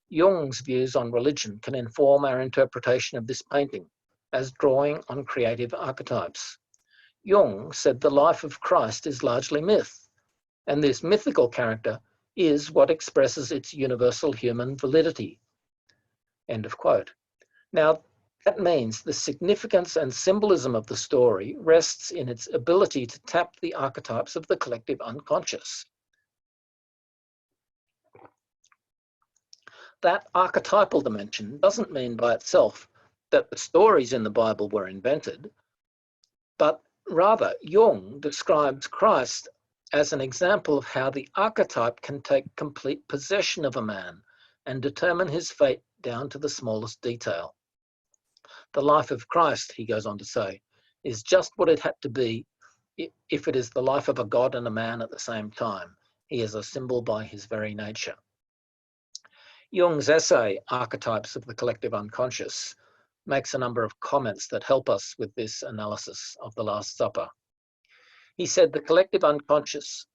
Jung's views on religion can inform our interpretation of this painting as drawing on creative archetypes. Jung said the life of Christ is largely myth, and this mythical character is what expresses its universal human validity. End of quote. Now, that means the significance and symbolism of the story rests in its ability to tap the archetypes of the collective unconscious. That archetypal dimension doesn't mean by itself that the stories in the Bible were invented, but rather Jung describes Christ as an example of how the archetype can take complete possession of a man and determine his fate down to the smallest detail. The life of Christ, he goes on to say, is just what it had to be if it is the life of a God and a man at the same time. He is a symbol by his very nature. Jung's essay, Archetypes of the Collective Unconscious, makes a number of comments that help us with this analysis of the Last Supper. He said the collective unconscious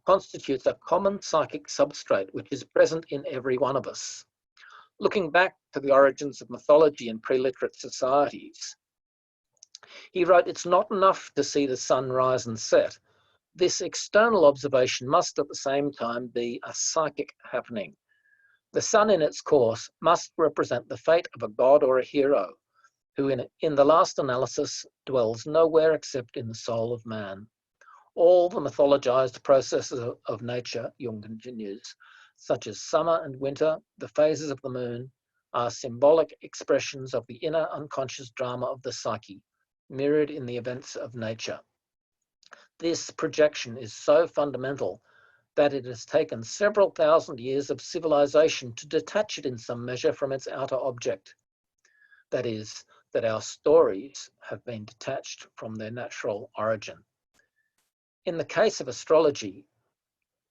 constitutes a common psychic substrate which is present in every one of us. Looking back to the origins of mythology in pre-literate societies, he wrote, it's not enough to see the sun rise and set. This external observation must at the same time be a psychic happening. The sun in its course must represent the fate of a god or a hero, who in the last analysis dwells nowhere except in the soul of man. All the mythologized processes of nature, Jung continues, such as summer and winter, the phases of the moon, are symbolic expressions of the inner unconscious drama of the psyche, mirrored in the events of nature. This projection is so fundamental that it has taken several thousand years of civilization to detach it in some measure from its outer object. That is, that our stories have been detached from their natural origin. In the case of astrology,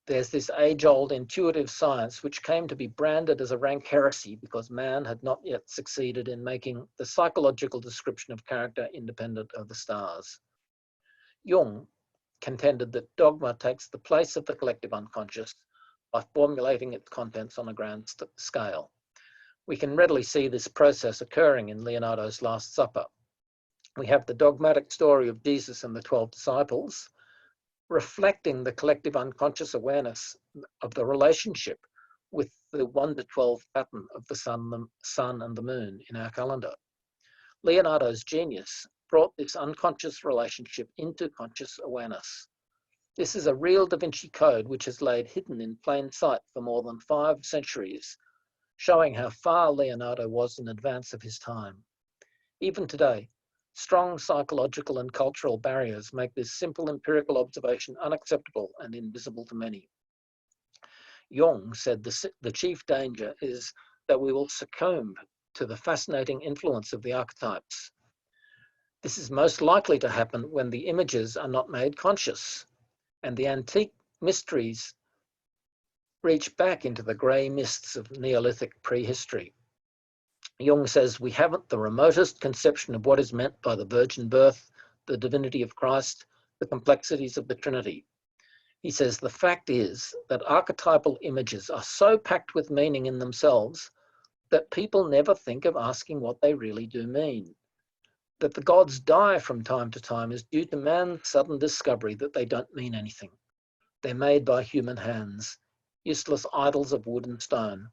there's this age-old intuitive science which came to be branded as a rank heresy because man had not yet succeeded in making the psychological description of character independent of the stars. Jung contended that dogma takes the place of the collective unconscious by formulating its contents on a grand scale. We can readily see this process occurring in Leonardo's Last Supper. We have the dogmatic story of Jesus and the 12 disciples, reflecting the collective unconscious awareness of the relationship with the 1 to 12 pattern of the sun and the moon in our calendar. Leonardo's genius brought this unconscious relationship into conscious awareness. This is a real Da Vinci Code which has laid hidden in plain sight for more than 5 centuries, showing how far Leonardo was in advance of his time. Even today, strong psychological and cultural barriers make this simple empirical observation unacceptable and invisible to many. Jung said the chief danger is that we will succumb to the fascinating influence of the archetypes. This is most likely to happen when the images are not made conscious and the antique mysteries reach back into the grey mists of Neolithic prehistory. Jung says we haven't the remotest conception of what is meant by the virgin birth, the divinity of Christ, the complexities of the Trinity. He says the fact is that archetypal images are so packed with meaning in themselves that people never think of asking what they really do mean. That the gods die from time to time is due to man's sudden discovery that they don't mean anything. They're made by human hands, useless idols of wood and stone.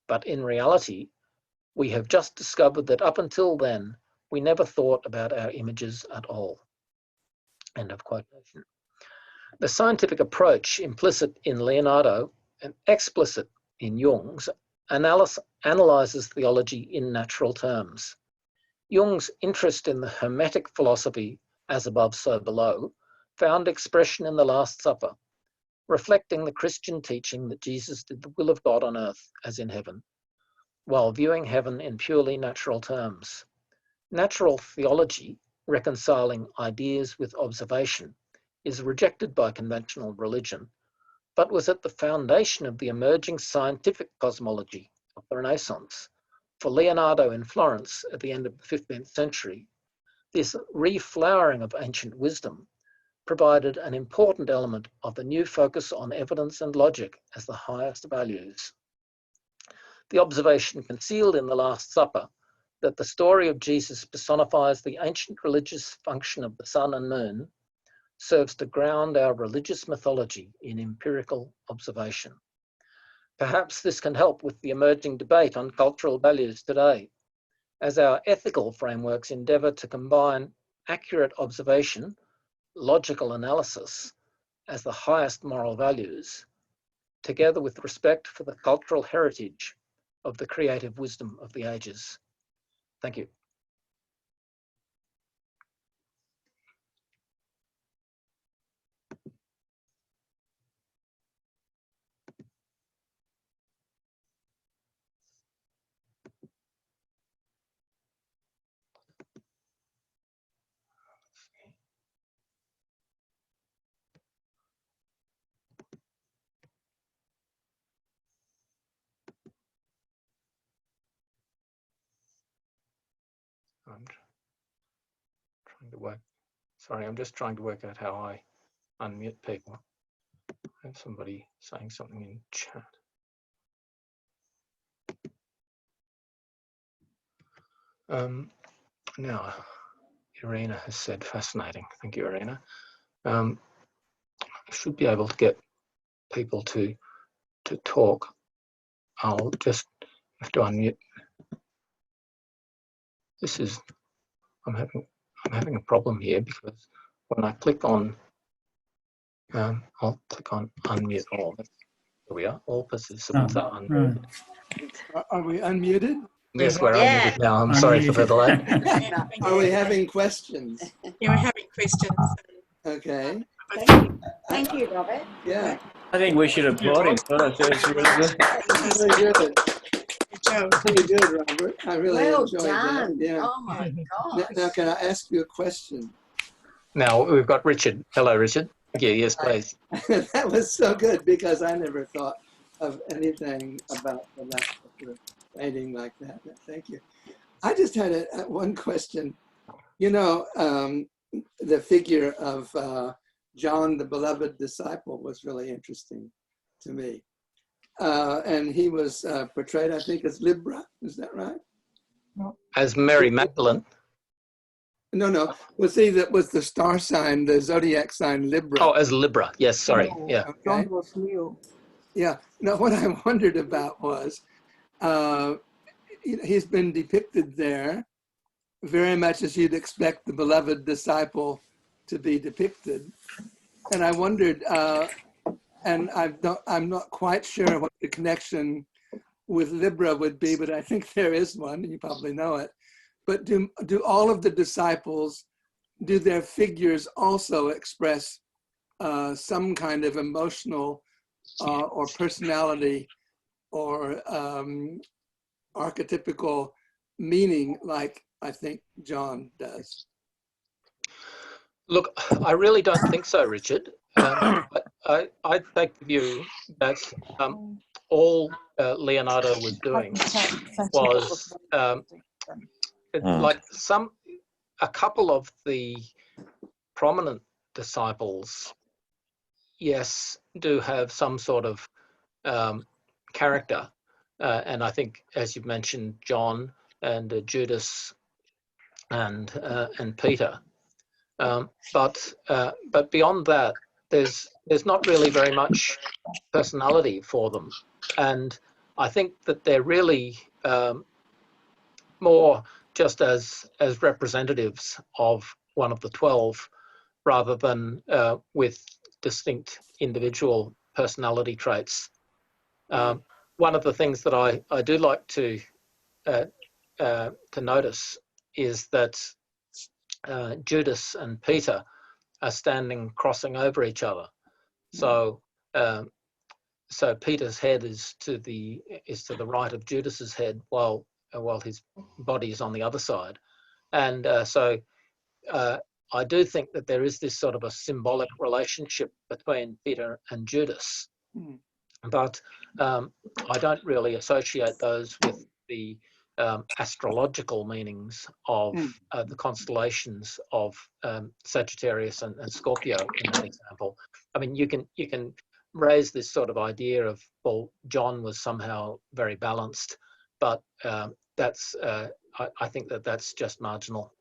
But in reality, we have just discovered that up until then, we never thought about our images at all. End of quotation. The scientific approach implicit in Leonardo and explicit in Jung's analyzes theology in natural terms. Jung's interest in the Hermetic philosophy, as above, so below, found expression in the Last Supper, reflecting the Christian teaching that Jesus did the will of God on earth as in heaven, while viewing heaven in purely natural terms. Natural theology, reconciling ideas with observation, is rejected by conventional religion, but was at the foundation of the emerging scientific cosmology of the Renaissance. For Leonardo in Florence at the end of the 15th century, this reflowering of ancient wisdom provided an important element of the new focus on evidence and logic as the highest values. The observation concealed in the Last Supper that the story of Jesus personifies the ancient religious function of the sun and moon serves to ground our religious mythology in empirical observation. Perhaps this can help with the emerging debate on cultural values today, as our ethical frameworks endeavour to combine accurate observation, logical analysis, as the highest moral values, together with respect for the cultural heritage of the creative wisdom of the ages. Thank you. I'm trying to work. Sorry, I'm just trying to work out how I unmute people. I have somebody saying something in chat. Now, Irina has said fascinating. Thank you, Irina. I should be able to get people to talk. I'll just have to unmute. This is, I'm having a problem here because when I click on, I'll click on unmute all. Here we are. All participants are unmuted. Right. Are we unmuted? Yes, we're unmuted now. I'm sorry for the delay. Are we having questions? Yeah, we're having questions. Okay. Thank you, Robert. Yeah. I think we should applaud him for that. That's really good. Very good. Good job. Very good, Robert. I really Well enjoyed done. that. Yeah. Oh my Now, gosh. can I ask you a question? Now we've got Richard. Hello, Richard. Thank you. Yes, please. That was so good because I never thought of anything about the last painting like that. Thank you. I just had one question. You know, the figure of John, the beloved disciple, was really interesting to me. and he was portrayed, I think, as Libra. Is that right? As Mary Magdalene. No. Well, see, that was the star sign, the zodiac sign Libra. Oh, as Libra. Yes, sorry. No, Yeah. Okay. John was Leo. Yeah. Now, what I wondered about was he's been depicted there very much as you'd expect the beloved disciple to be depicted. And I wondered, and I'm not quite sure what the connection with Libra would be, but I think there is one, you probably know it. But do all of the disciples, do their figures also express some kind of emotional or personality or archetypical meaning like I think John does? Look, I really don't think so, Richard. But I take the view that all Leonardo was doing was like a couple of the prominent disciples, yes, do have some sort of character. And I think, as you've mentioned, John and Judas and Peter. But beyond that, there's not really very much personality for them, and I think that they're really more just as representatives of one of the 12, rather than with distinct individual personality traits. One of the things that I do like to notice is that Judas and Peter are standing crossing over each other. So so Peter's head is to the right of Judas's head, while his body is on the other side. And so I do think that there is this sort of a symbolic relationship between Peter and Judas. But I don't really associate those with the astrological meanings of the constellations of Sagittarius and Scorpio in that example. I mean, you can raise this sort of idea of, well, John was somehow very balanced, but that's I think that's just marginal.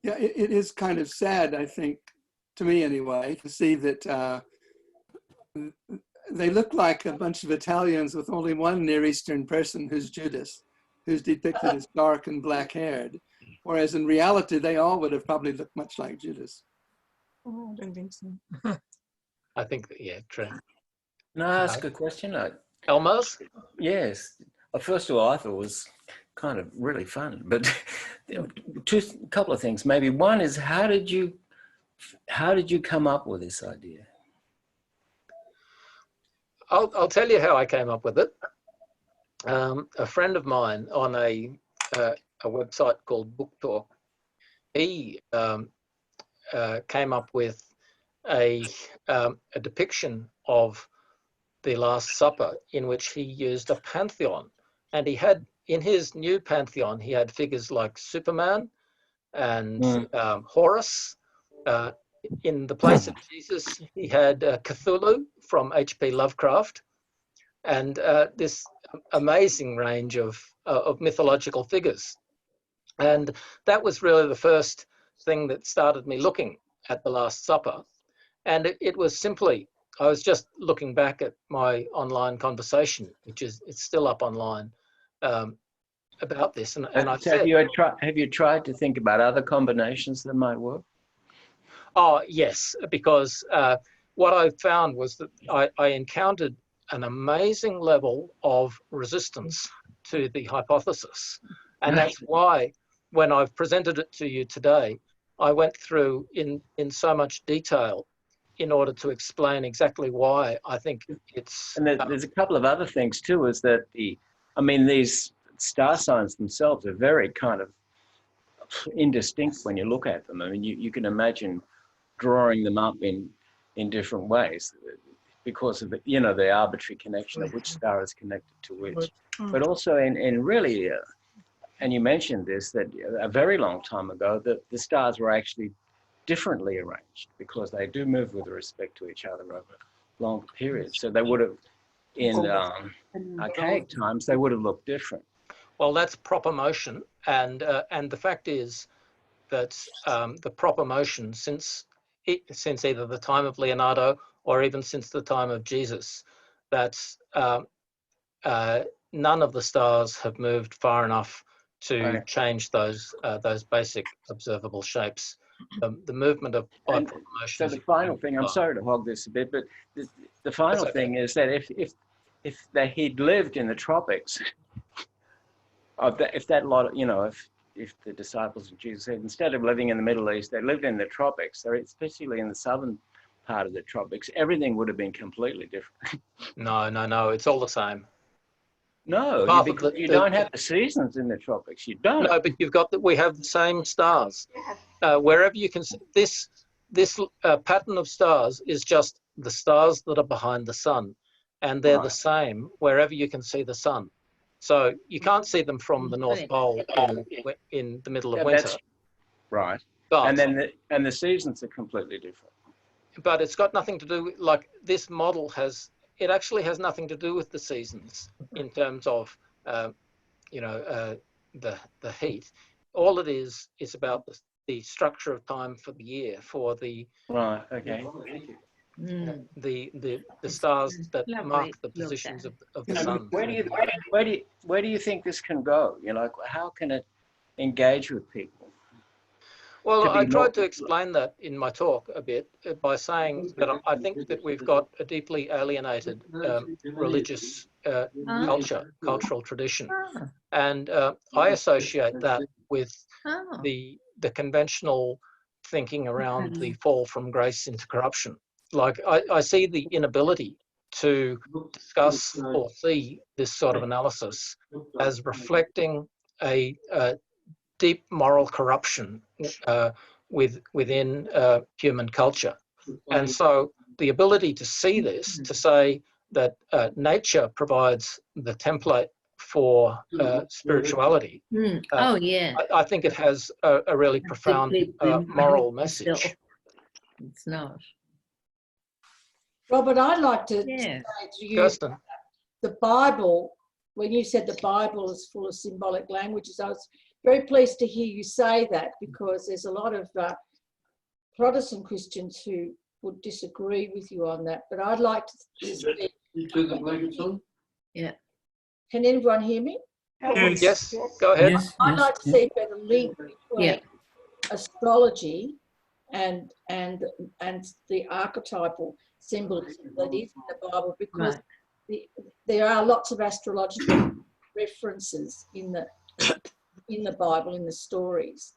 Yeah, it is kind of sad, I think, to me anyway, to see that they look like a bunch of Italians with only one Near Eastern person who's Judas, who's depicted as dark and black-haired, whereas in reality, they all would have probably looked much like Judas. Oh, I don't think so. I think that, yeah, true. Can I ask a question? Elmer's? Yes. First of all, I thought it was kind of really fun, but couple of things. Maybe one is, how did you come up with this idea? I'll tell you how I came up with it. A friend of mine on a website called Book Talk, he came up with a depiction of the Last Supper in which he used a pantheon, and he had in his new pantheon he had figures like Superman and Horus. In the place of Jesus, he had Cthulhu from H.P. Lovecraft, and this amazing range of mythological figures. And that was really the first thing that started me looking at the Last Supper. And it was simply, I was just looking back at my online conversation, which it's still up online, about this. And I said, have you tried to think about other combinations that might work? Oh, yes, because what I found was that I encountered an amazing level of resistance to the hypothesis. And that's why when I've presented it to you today, I went through in so much detail in order to explain exactly why I think it's... And there's a couple of other things too, is that these star signs themselves are very kind of indistinct when you look at them. I mean, you can imagine drawing them up in different ways because of the arbitrary connection of which star is connected to which. But also in really, and you mentioned this, that a very long time ago, the stars were actually differently arranged because they do move with respect to each other over long periods. So they would have in archaic times, they would have looked different. Well, that's proper motion, and the fact is that the proper motion since either the time of Leonardo or even since the time of Jesus, that none of the stars have moved far enough to change those basic observable shapes. The movement of by proper motion. So the final thing, I'm sorry to hog this a bit, but the final thing is that if he'd lived in the tropics, if that lot, if the disciples of Jesus said, instead of living in the Middle East, they lived in the tropics, especially in the southern part of the tropics, everything would have been completely different. No, it's all the same. No, because you don't have the seasons in the tropics. You don't. No, but you've got we have the same stars. Wherever you can see this pattern of stars is just the stars that are behind the sun, and they're the same wherever you can see the sun. So you can't see them from the North Pole in the middle of winter. That's right. But, and the seasons are completely different. But it's got nothing to do with, like, this model it actually has nothing to do with the seasons in terms of the heat. All it is about the structure of time for the year, for the the stars that mark the positions of the sun. Where do you think this can go? How can it engage with people? Well, I tried to explain that in my talk a bit by saying that I think that we've got a deeply alienated religious cultural tradition, and I associate that with the conventional thinking around the fall from grace into corruption. Like, I see the inability to discuss or see this sort of analysis as reflecting a deep moral corruption within human culture. And so the ability to see this, to say that nature provides the template for spirituality, I think it has a really profound moral message. It's not. Robert, I'd like to say to you, Kirsten. the Bible, when you said the Bible is full of symbolic languages, I was very pleased to hear you say that, because there's a lot of Protestant Christians who would disagree with you on that. But I'd like to speak. You turn the blankets on? Yeah. Can anyone hear me? Yes, go ahead. Yes, I'd like to see if there's a link between astrology and the archetypal symbolism that is in the Bible, because there are lots of astrological references in the Bible, in the stories,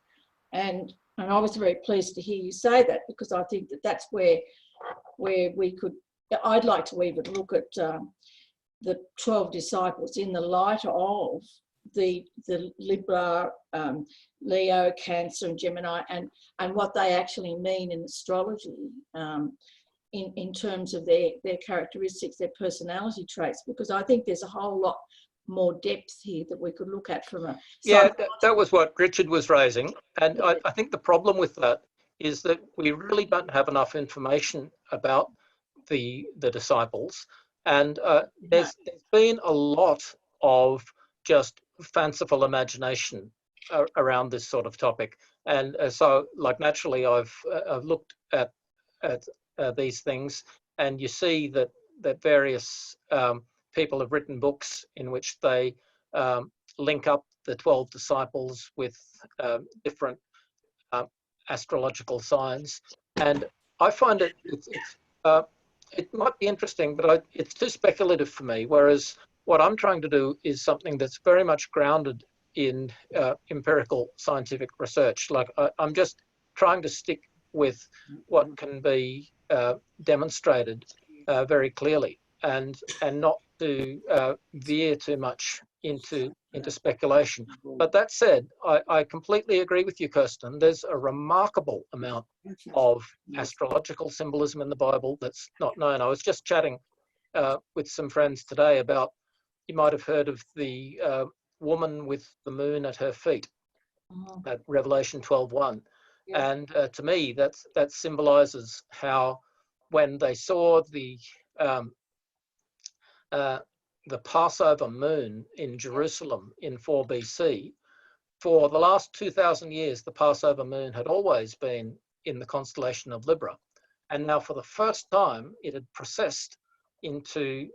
and I was very pleased to hear you say that, because I think that that's where we could. I'd like to even look at the 12 disciples in the light of the Libra, Leo, Cancer, and Gemini, and what they actually mean in astrology, in terms of their characteristics, their personality traits, because I think there's a whole lot more depth here that we could look at from a... That was what Richard was raising, and I think the problem with that is that we really don't have enough information about the disciples, and there's been a lot of just fanciful imagination around this sort of topic, and so, like, naturally I've looked at these things, and you see that various people have written books in which they link up the 12 disciples with different astrological signs, and I find it might be interesting, but it's too speculative for me, whereas what I'm trying to do is something that's very much grounded in empirical scientific research. Like, I'm just trying to stick with what can be demonstrated very clearly, and not to veer too much into speculation. But that said, I completely agree with you, Kirsten. There's a remarkable amount of astrological symbolism in the Bible that's not known. I was just chatting with some friends today about, you might have heard of the woman with the moon at her feet, at Revelation 12:1. Yeah. And to me, that symbolizes how, when they saw the the Passover moon in Jerusalem in 4 BC, for the last 2,000 years, the Passover moon had always been in the constellation of Libra. And now for the first time, it had precessed into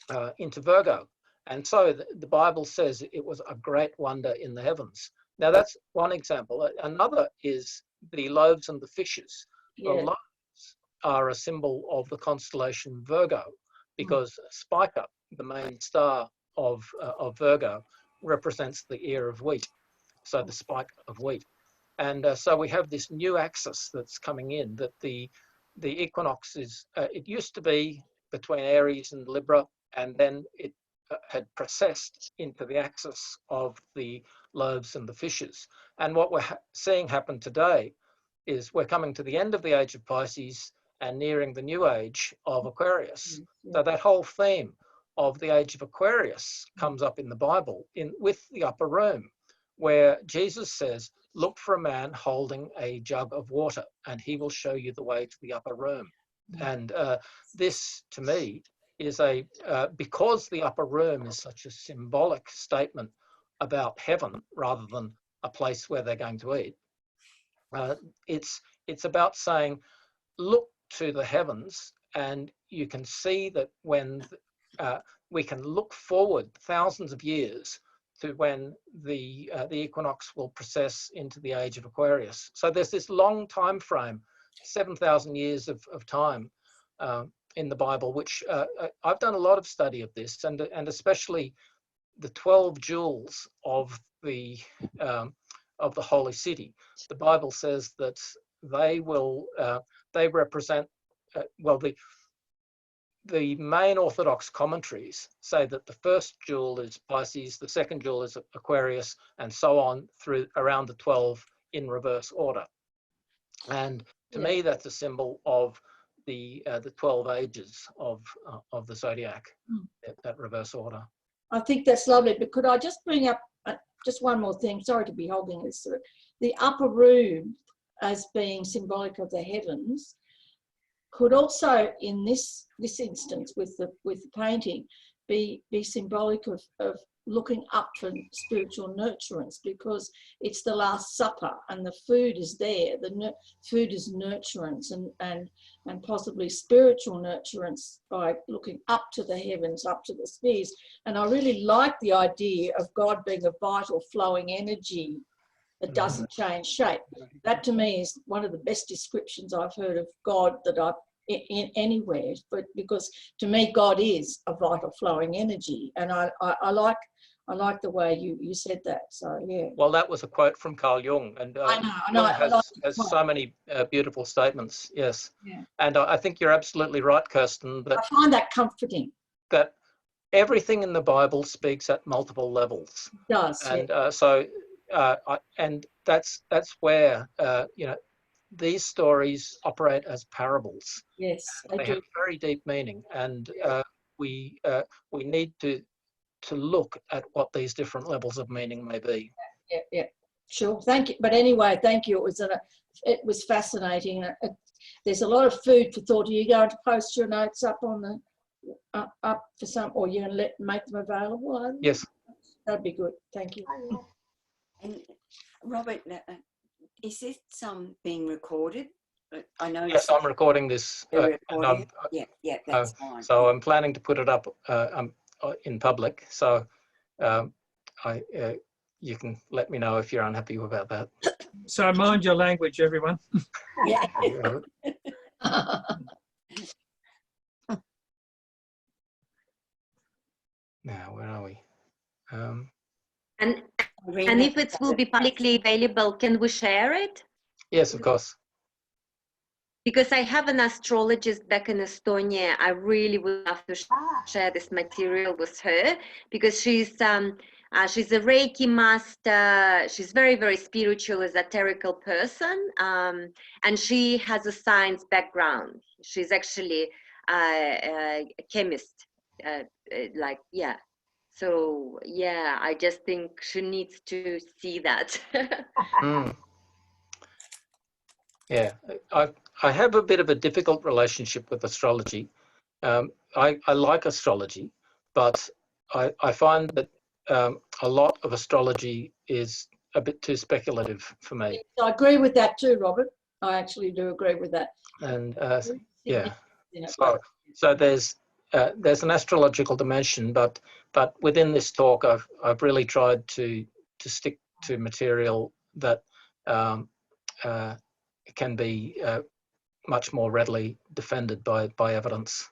Virgo. And so the Bible says it was a great wonder in the heavens. Now that's one example. Another is the loaves and the fishes. Yeah. The loaves are a symbol of the constellation Virgo, because Spica, the main star of Virgo, represents the ear of wheat, so the spike of wheat. And so we have this new axis that's coming in, that the equinox is, it used to be between Aries and Libra, and then it had precessed into the axis of the loaves and the fishes. And what we're seeing happen today is we're coming to the end of the age of Pisces and nearing the new age of Aquarius. So that whole theme of the age of Aquarius comes up in the Bible with the upper room, where Jesus says, look for a man holding a jug of water and he will show you the way to the upper room. And this, to me, is because the upper room is such a symbolic statement about heaven rather than a place where they're going to eat. It's about saying, look to the heavens, and you can see that when we can look forward thousands of years to when the equinox will precess into the age of Aquarius. So there's this long time frame, 7,000 years of time in the Bible, which I've done a lot of study of this, and especially the 12 jewels of the holy city. The Bible says that they represent the main Orthodox commentaries say that the first jewel is Pisces, the second jewel is Aquarius, and so on through around the 12 in reverse order. And to me, that's a symbol of the 12 ages of the zodiac, that reverse order. I think that's lovely. But could I just bring up just one more thing? Sorry to be holding this. The upper room as being symbolic of the heavens could also, in this instance with the painting, be symbolic of looking up for spiritual nurturance, because it's the Last Supper and the food is there. The food is nurturance and possibly spiritual nurturance by looking up to the heavens, up to the spheres. And I really like the idea of God being a vital flowing energy that doesn't change shape. That to me is one of the best descriptions I've heard of God that I've in anywhere, but because to me God is a vital flowing energy, and I like the way you said that. So yeah. Well, that was a quote from Carl Jung, and I know. Jung has so many beautiful statements. Yes, yeah. And I think you're absolutely right, Kirsten. That I find that comforting. That everything in the Bible speaks at multiple levels. It does. And and that's where these stories operate as parables. Yes, they have very deep meaning, and we need to look at what these different levels of meaning may be. Yeah, sure. Thank you. But anyway, thank you. It was fascinating. There's a lot of food for thought. Are you going to post your notes up on the up for some, or you're going to make them available? Yes, that'd be good. Thank you. And Robert, is this being recorded? I know. Yes, I'm recording this. Yeah, that's fine. So I'm planning to put it up in public. So you can let me know if you're unhappy about that. So mind your language, everyone. Yeah. Now, where are we? And if it will be publicly available, can we share it? Yes, of course. Because I have an astrologist back in Estonia. I really would love to share this material with her, because she's a Reiki master. She's very, very spiritual, esoterical person, and she has a science background. She's actually a chemist, So yeah, I just think she needs to see that. Yeah, I have a bit of a difficult relationship with astrology, I like astrology, but I find that a lot of astrology is a bit too speculative for me. I agree with that too, Robert. I actually do agree with that. And yeah, so there's an astrological dimension, but within this talk, I've really tried to stick to material that can be much more readily defended by evidence.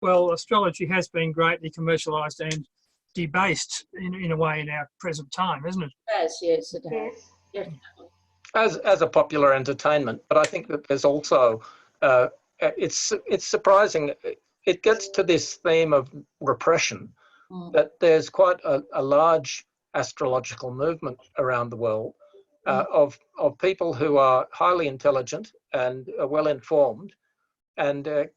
Well, astrology has been greatly commercialised and debased in a way in our present time, isn't it? Yes, it has. Definitely. As a popular entertainment, but I think that there's also it's surprising. It gets to this theme of repression, that there's quite a large astrological movement around the world of people who are highly intelligent and well informed, and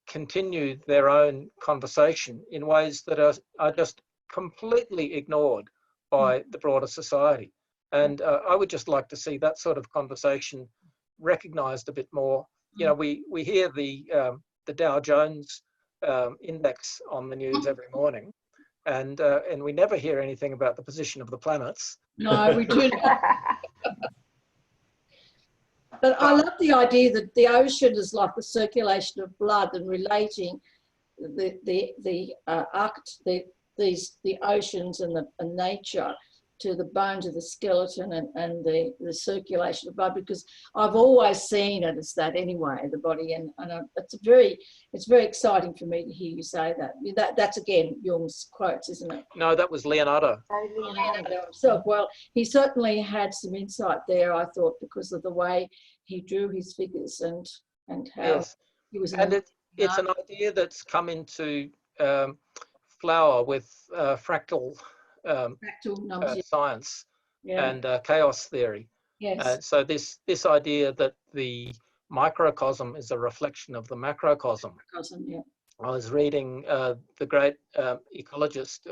continue their own conversation in ways that are just completely ignored by the broader society. And I would just like to see that sort of conversation recognised a bit more. You know, we hear the Dow Jones index on the news every morning, and we never hear anything about the position of the planets. No, we do not. But I love the idea that the ocean is like the circulation of blood, and relating the oceans and nature to the bones of the skeleton and the circulation of blood, because I've always seen it as that anyway, the body, and it's very exciting for me to hear you say that. That's again Jung's quotes, isn't it? No, that was Leonardo. Leonardo himself. Well, he certainly had some insight there, I thought, because of the way he drew his figures and how he was. And it's an idea that's come into flower with fractal numbers, science, and chaos theory. Yes. So this idea that the microcosm is a reflection of the macrocosm. Yeah. I was reading the great ecologist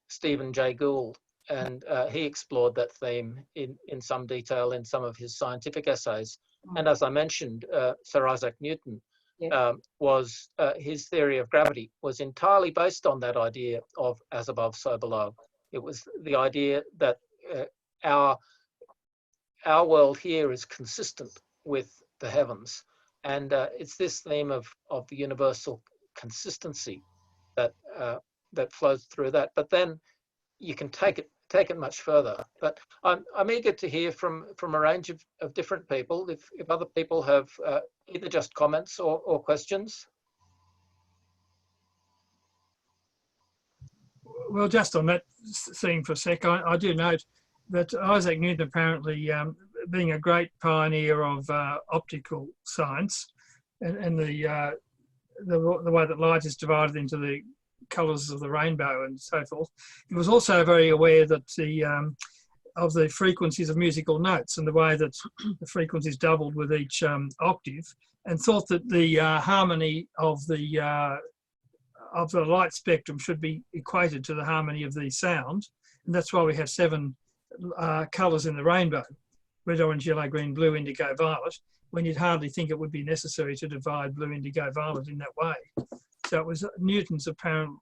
Stephen Jay Gould, and he explored that theme in some detail in some of his scientific essays. And as I mentioned, Sir Isaac Newton was his theory of gravity was entirely based on that idea of as above, so below. It was the idea that our world here is consistent with the heavens, and it's this theme of the universal consistency that flows through that. But then you can take it much further. But I'm eager to hear from a range of different people, if other people have either just comments or questions. Well, just on that theme for a sec, I do note that Isaac Newton, apparently being a great pioneer of optical science and the way that light is divided into the colours of the rainbow and so forth, he was also very aware that of the frequencies of musical notes and the way that the frequencies doubled with each octave, and thought that the harmony of the light spectrum should be equated to the harmony of the sound, and that's why we have 7 colours in the rainbow: red, orange, yellow, green, blue, indigo, violet, when you'd hardly think it would be necessary to divide blue, indigo, violet in that way. So it was Newton's apparent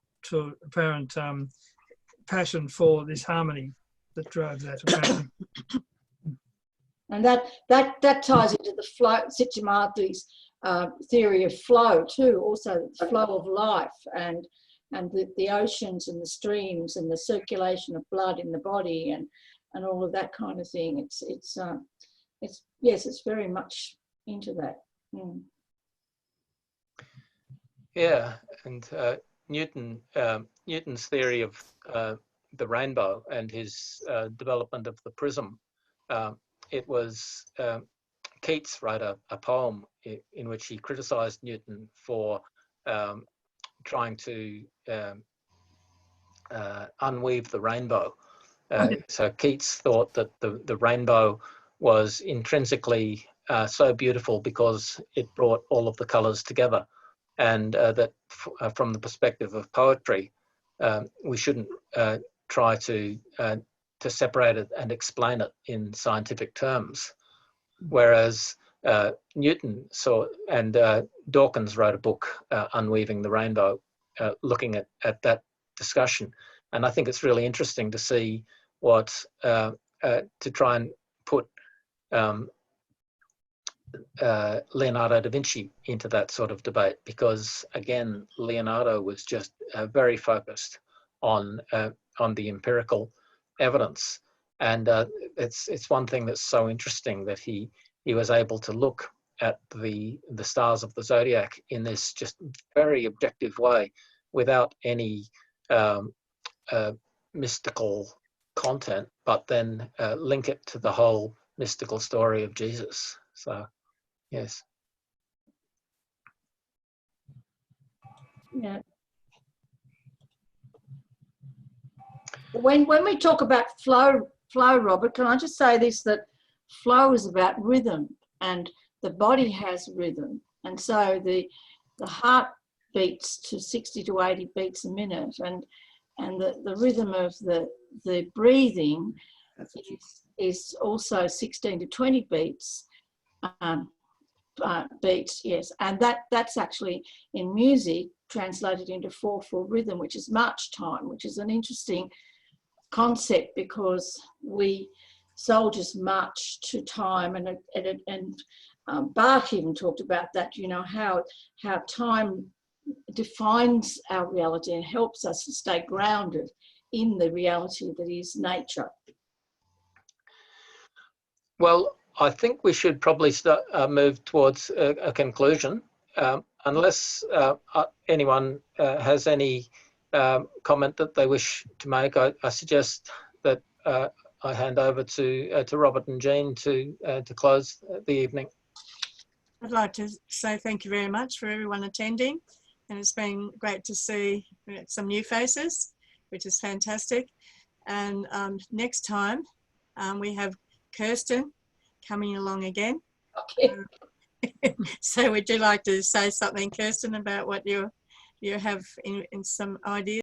passion for this harmony that drove that, apparently. And that ties into the flow, Csikszentmihalyi's theory of flow too, also the flow of life and the oceans and the streams and the circulation of blood in the body and all of that kind of thing. It's very much into that. Yeah, and Newton's theory of the rainbow and his development of the prism. It was Keats wrote a poem in which he criticised Newton for trying to unweave the rainbow. So Keats thought that the rainbow was intrinsically so beautiful because it brought all of the colours together, and that from the perspective of poetry, we shouldn't try to separate it and explain it in scientific terms. Whereas Newton saw, and Dawkins wrote a book, Unweaving the Rainbow, looking at that discussion. And I think it's really interesting to see what, to try and put Leonardo da Vinci into that sort of debate, because again, Leonardo was just very focused on the empirical evidence. And it's one thing that's so interesting, that he was able to look at the stars of the zodiac in this just very objective way, without any mystical content, but then link it to the whole mystical story of Jesus. So, yes. Yeah. When we talk about flow, Robert, can I just say this, that flow is about rhythm, and the body has rhythm. And so the heart beats to 60 to 80 beats a minute, and the rhythm of the breathing is also 16 to 20 beats. Beats, yes, and that's actually in music translated into 4/4 rhythm, which is march time, which is an interesting concept, because we soldiers march to time, and Bach even talked about that. You know, how time defines our reality and helps us to stay grounded in the reality that is nature. Well, I think we should probably move towards a conclusion, unless anyone has any comment that they wish to make. I suggest that I hand over to Robert and Jean to close the evening. I'd like to say thank you very much for everyone attending, and it's been great to see some new faces, which is fantastic. And next time we have Kirsten coming along again. Okay. So would you like to say something, Kirsten, about what you have in some ideas?